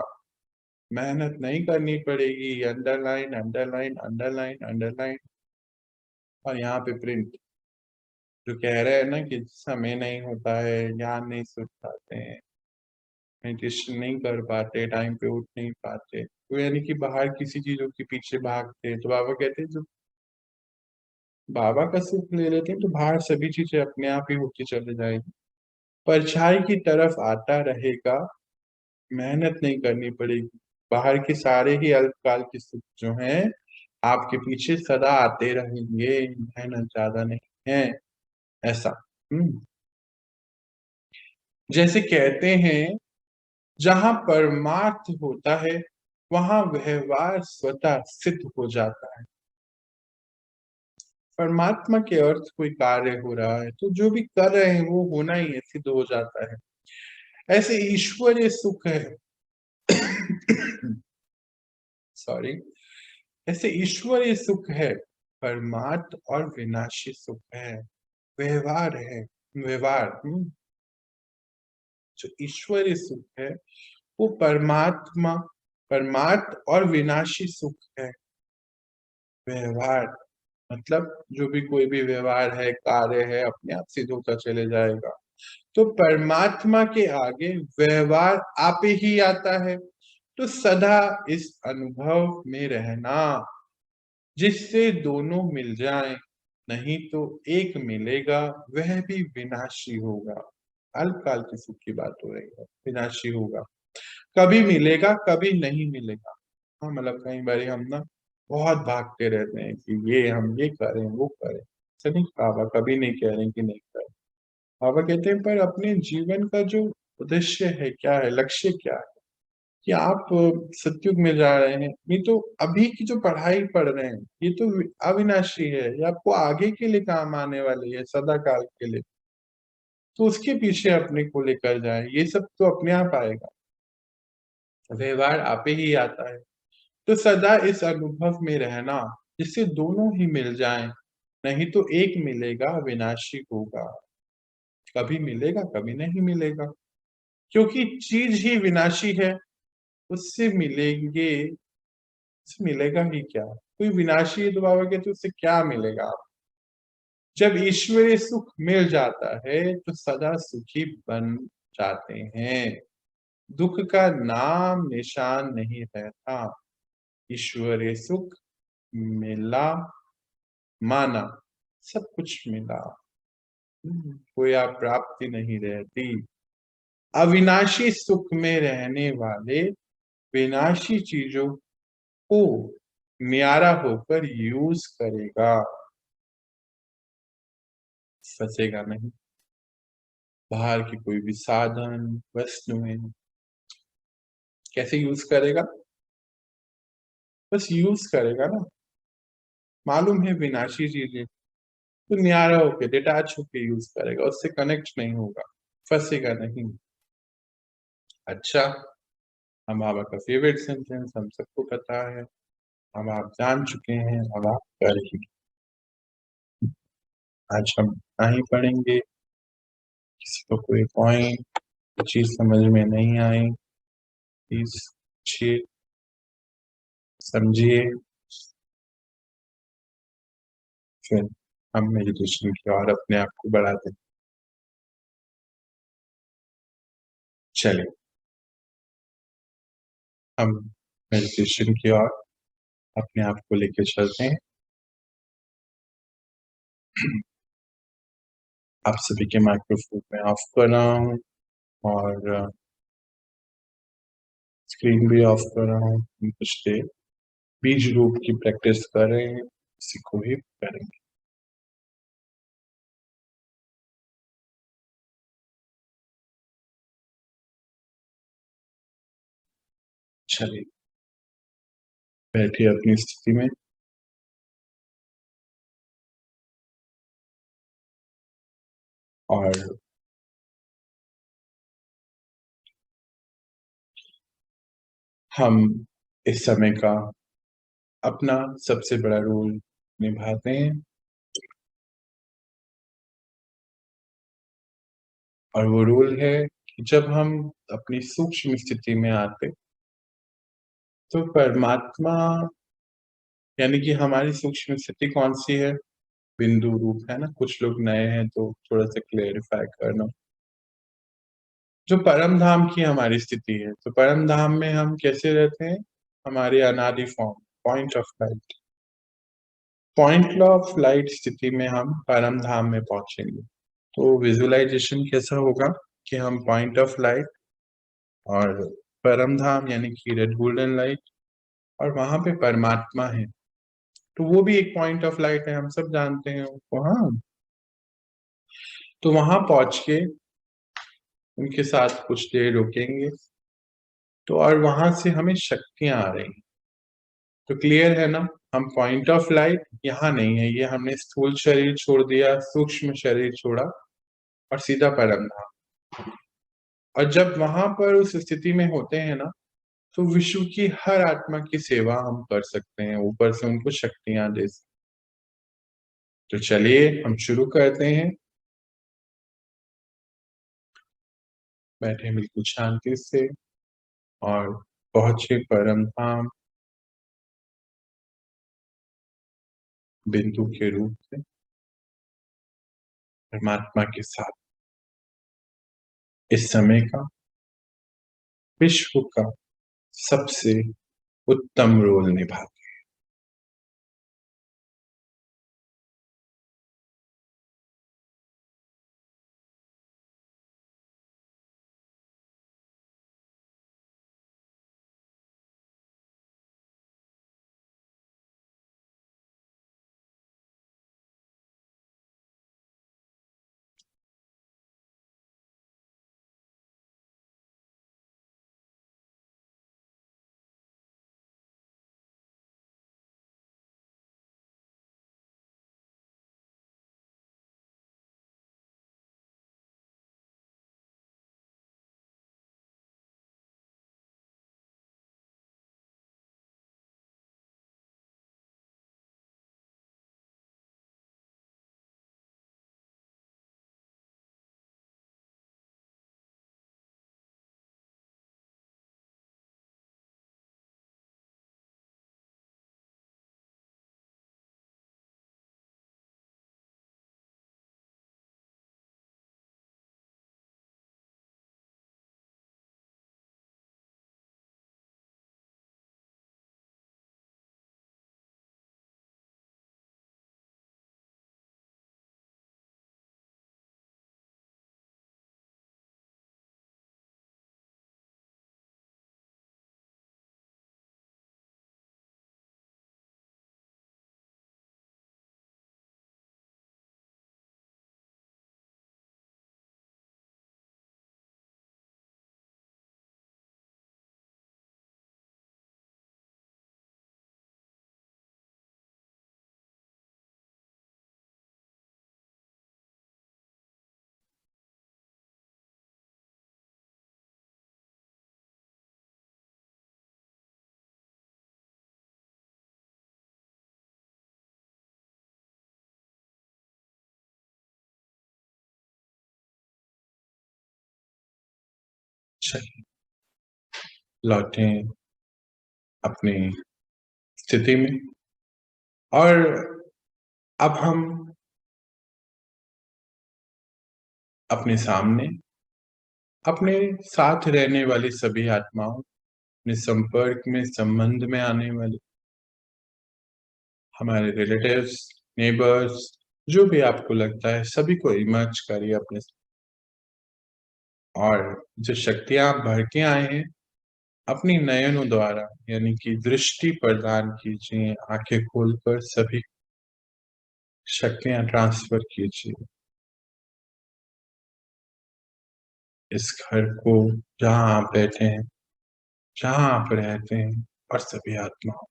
मेहनत नहीं करनी पड़ेगी। Underline underline underline underline. और यहाँ पे प्रिंट, जो कह रहे हैं ना कि समय नहीं होता है, ज्ञान नहीं सुख पाते हैं, मेडिटेशन नहीं कर पाते, टाइम पे उठ नहीं पाते, तो यानी कि बाहर किसी चीजों के पीछे भागते हैं, तो बाबा कहते हैं जब बाबा का सुख ले लेते हैं तो बाहर सभी चीजें अपने आप ही होती चली जाएगी। परछाई की तरफ आता रहेगा, मेहनत नहीं करनी पड़ेगी। बाहर के सारे ही अल्पकाल के सुख जो हैं आपके पीछे सदा आते रहेंगे, मेहनत ज्यादा नहीं है ऐसा। जैसे कहते हैं जहां परमार्थ होता है वहां व्यवहार स्वतः सिद्ध हो जाता है। परमात्मा के अर्थ कोई कार्य हो रहा है तो जो भी कर रहे हैं वो होना ही है, सिद्ध हो जाता है। ऐसे ईश्वरीय सुख है सॉरी, ऐसे ईश्वरीय सुख है, परमार्थ और विनाशी सुख है, व्यवहार है। व्यवहार जो ईश्वरीय सुख है वो परमात्मा परमार्थ और विनाशी सुख है। व्यवहार मतलब जो भी कोई भी व्यवहार है, कार्य है, अपने आप सिद्ध होता चले जाएगा। तो परमात्मा के आगे व्यवहार आप ही आता है। तो सदा इस अनुभव में रहना जिससे दोनों मिल जाएं, नहीं तो एक मिलेगा वह भी विनाशी होगा। अल्पकाल के सुख की बात हो रही है, विनाशी होगा। कभी मिलेगा कभी नहीं मिलेगा। हाँ मतलब कई बार हम ना बहुत भागते रहते हैं कि ये हम ये करें वो करें। ऐसा नहीं, बाबा कभी नहीं कह रहे कि नहीं करें। बाबा कहते हैं पर अपने जीवन का जो उद्देश्य है क्या है, लक्ष्य क्या है, कि आप सतयुग में जा रहे हैं, ये तो अभी की जो पढ़ाई पढ़ रहे हैं ये तो अविनाशी है, ये आपको आगे के लिए काम आने वाली है, सदा काल के लिए। तो उसके पीछे अपने को लेकर जाए, ये सब तो अपने आप आएगा, व्यवहार आप ही आता है। तो सदा इस अनुभव में रहना जिससे दोनों ही मिल जाएं, नहीं तो एक मिलेगा विनाशी होगा। कभी मिलेगा कभी नहीं मिलेगा, क्योंकि चीज ही विनाशी है। उससे मिलेंगे, उससे मिलेगा ही क्या, कोई विनाशी है तो बाबा कहते उससे क्या मिलेगा आप। जब ईश्वरीय सुख मिल जाता है तो सदा सुखी बन जाते हैं, दुख का नाम निशान नहीं रहता। ईश्वरीय सुख मिला माना, सब कुछ मिला, कोई आप प्राप्ति नहीं रहती। अविनाशी सुख में रहने वाले विनाशी चीजों को न्यारा होकर यूज करेगा, फंसेगा नहीं। बाहर की कोई भी साधन वस्तुएं कैसे यूज करेगा, बस यूज करेगा ना। मालूम है विनाशी चीजें तो न्यारा होके डिटैच होके यूज करेगा, उससे कनेक्ट नहीं होगा, फंसेगा नहीं। अच्छा, हम बाबा का फेवरेट सेंटेंस हम सबको पता है, अब आप जान चुके हैं, अब आप कर ही। आज हम नहीं पढ़ेंगे, किसी को कोई पॉइंट चीज समझ में नहीं आई प्लीज पूछिए, समझिए, फिर हम मेडिटेशन की ओर अपने आप को बढ़ाते हैं। चलिए हम मेडिटेशन की ओर अपने आप को लेकर चलते हैं। आप सभी के माइक्रोफोन में ऑफ कर रहा हूँ और स्क्रीन भी ऑफ कर रहा हूँ। हम कुछ देर बीज रूप की प्रैक्टिस कर रहे हैं, इसी को ही करेंगे। चलिए बैठिए अपनी स्थिति में और हम इस समय का अपना सबसे बड़ा रोल निभाते हैं, और वो रोल है कि जब हम अपनी सूक्ष्म स्थिति में आते तो परमात्मा, यानी कि हमारी सूक्ष्म स्थिति कौन सी है, बिंदु रूप है ना। कुछ लोग नए हैं तो थोड़ा सा क्लेरिफाई करना। जो परम धाम की हमारी स्थिति है, तो परम धाम में हम कैसे रहते हैं? हमारी अनादि form, point of light, point of light स्थिति में हम परम धाम में पहुंचेंगे। तो विजुअलाइजेशन कैसा होगा कि हम पॉइंट ऑफ लाइट और परम धाम यानी कि रेड गोल्डन लाइट, और वहां पे परमात्मा है, तो वो भी एक पॉइंट ऑफ लाइट है, हम सब जानते हैं उसको। हाँ, तो वहां पहुंच के उनके साथ कुछ देर रुकेंगे, तो और वहां से हमें शक्तियां आ रही हैं। तो क्लियर है ना, हम पॉइंट ऑफ लाइट यहाँ नहीं है, ये हमने स्थूल शरीर छोड़ दिया, सूक्ष्म शरीर छोड़ा और सीधा परम धाम। और जब वहां पर उस स्थिति में होते हैं ना, तो विश्व की हर आत्मा की सेवा हम कर सकते हैं, ऊपर से उनको शक्तियां दे सकते। तो चलिए हम शुरू करते हैं। बैठे बिल्कुल शांति से और पहुंचे परम धाम बिंदु के रूप में परमात्मा के साथ। इस समय का विश्व का सबसे उत्तम रोल निभाते। चलिए लौटे अपनी स्थिति में, और अब हम अपने सामने अपने साथ रहने वाली सभी आत्माओं, अपने संपर्क में संबंध में आने वाले हमारे रिलेटिव्स, नेबर्स, जो भी आपको लगता है सभी को इमर्ज करिए अपने। और जो शक्तियां आप भर के आए हैं अपनी नयनों द्वारा यानी कि दृष्टि प्रदान कीजिए, आंखें खोलकर सभी शक्तियां ट्रांसफर कीजिए इस घर को, जहां आप बैठे हैं, जहां आप रहते हैं, और सभी आत्माओं।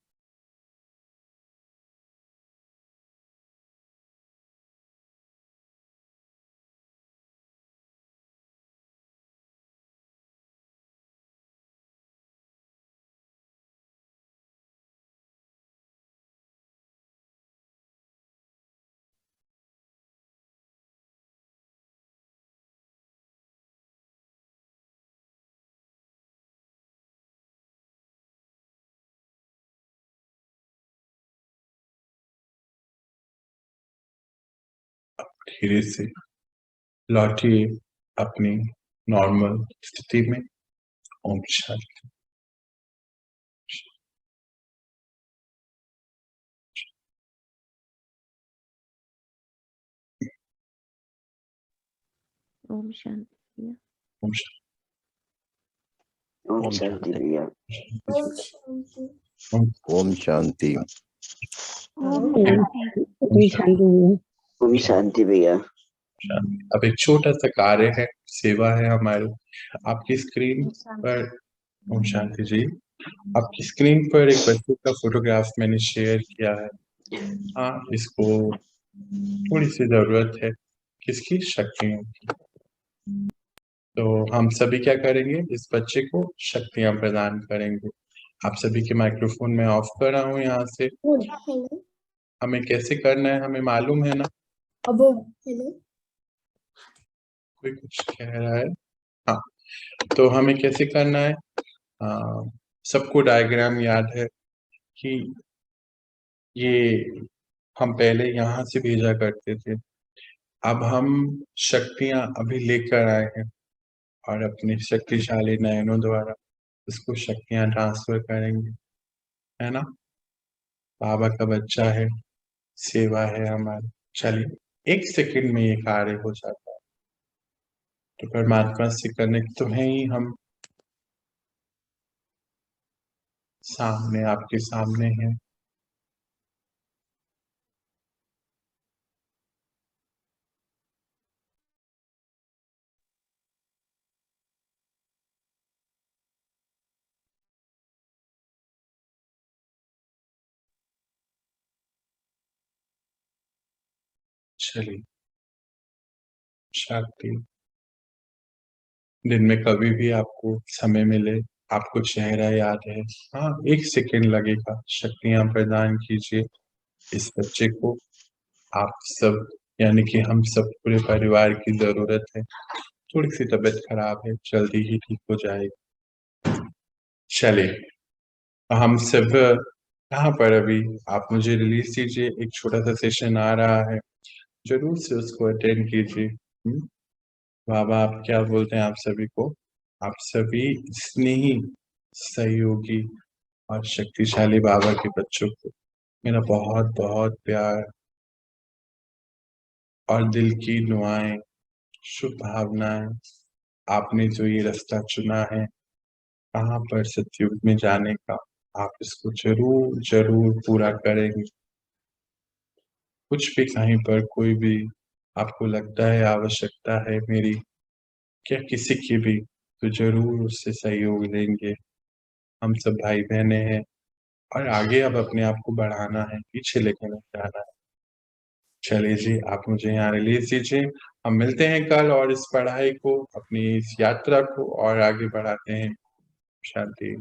धीरे से लौटिए अपनी नॉर्मल स्थिति में। ओम शांति। ओम शांति। ओम शांति। ओम शांति भैया। ओम शांति। ओम शांति। ओम ओम शांति भैया। अब एक छोटा सा कार्य है, सेवा है हमारी। आपकी स्क्रीन पर, ओम शांति जी, आपकी स्क्रीन पर एक बच्चे का फोटोग्राफ मैंने शेयर किया है। हाँ, इसको थोड़ी सी जरूरत है, किसकी? शक्तियों की। तो हम सभी क्या करेंगे? इस बच्चे को शक्तियां प्रदान करेंगे। आप सभी के माइक्रोफोन में ऑफ कर रहा हूँ यहाँ से। हेलो। हमें कैसे करना है हमें मालूम है ना? अब हेलो। कोई कुछ कह रहा है? हाँ, तो हमें कैसे करना है? सबको डायग्राम याद है कि ये हम पहले यहाँ से भेजा करते थे। अब हम शक्तियां अभी लेकर आए हैं और अपने शक्तिशाली नयनों द्वारा इसको शक्तियां ट्रांसफर करेंगे, है ना? बाबा का बच्चा है, सेवा है हमारी। चलिए, 1 सेकंड में ये कार्य हो जाता है। तो परमात्मा से कनेक्ट तो है ही हम, सामने आपके सामने है। चलिए, शक्ति दिन में कभी भी आपको समय मिले, आपको चेहरा याद है, हाँ 1 सेकंड लगेगा, शक्तियां प्रदान कीजिए इस बच्चे को। आप सब यानी कि हम सब पूरे परिवार की जरूरत है। थोड़ी सी तबीयत खराब है, जल्दी ही ठीक हो जाएगी। चलिए, हम सब यहाँ पर अभी आप मुझे रिलीज दीजिए, एक छोटा सा सेशन आ रहा है, जरूर से उसको अटेंड कीजिए। बाबा आप क्या बोलते हैं आप सभी को? आप सभी स्नेही, सहयोगी और शक्तिशाली बाबा के बच्चों को मेरा बहुत बहुत प्यार और दिल की दुआएं, शुभ भावनाएं। आपने जो ये रास्ता चुना है कहाँ पर सतयुग में जाने का, आप इसको जरूर जरूर पूरा करेंगे। कुछ भी कहीं पर कोई भी आपको लगता है आवश्यकता है मेरी, क्या किसी की भी, तो जरूर उससे सहयोग लेंगे। हम सब भाई बहने हैं और आगे अब अपने आप को बढ़ाना है, पीछे लेके नहीं जाना है। चलिए जी, आप मुझे यहाँ रिलीज दीजिए। हम मिलते हैं कल और इस पढ़ाई को, अपनी इस यात्रा को और आगे बढ़ाते हैं। शांति।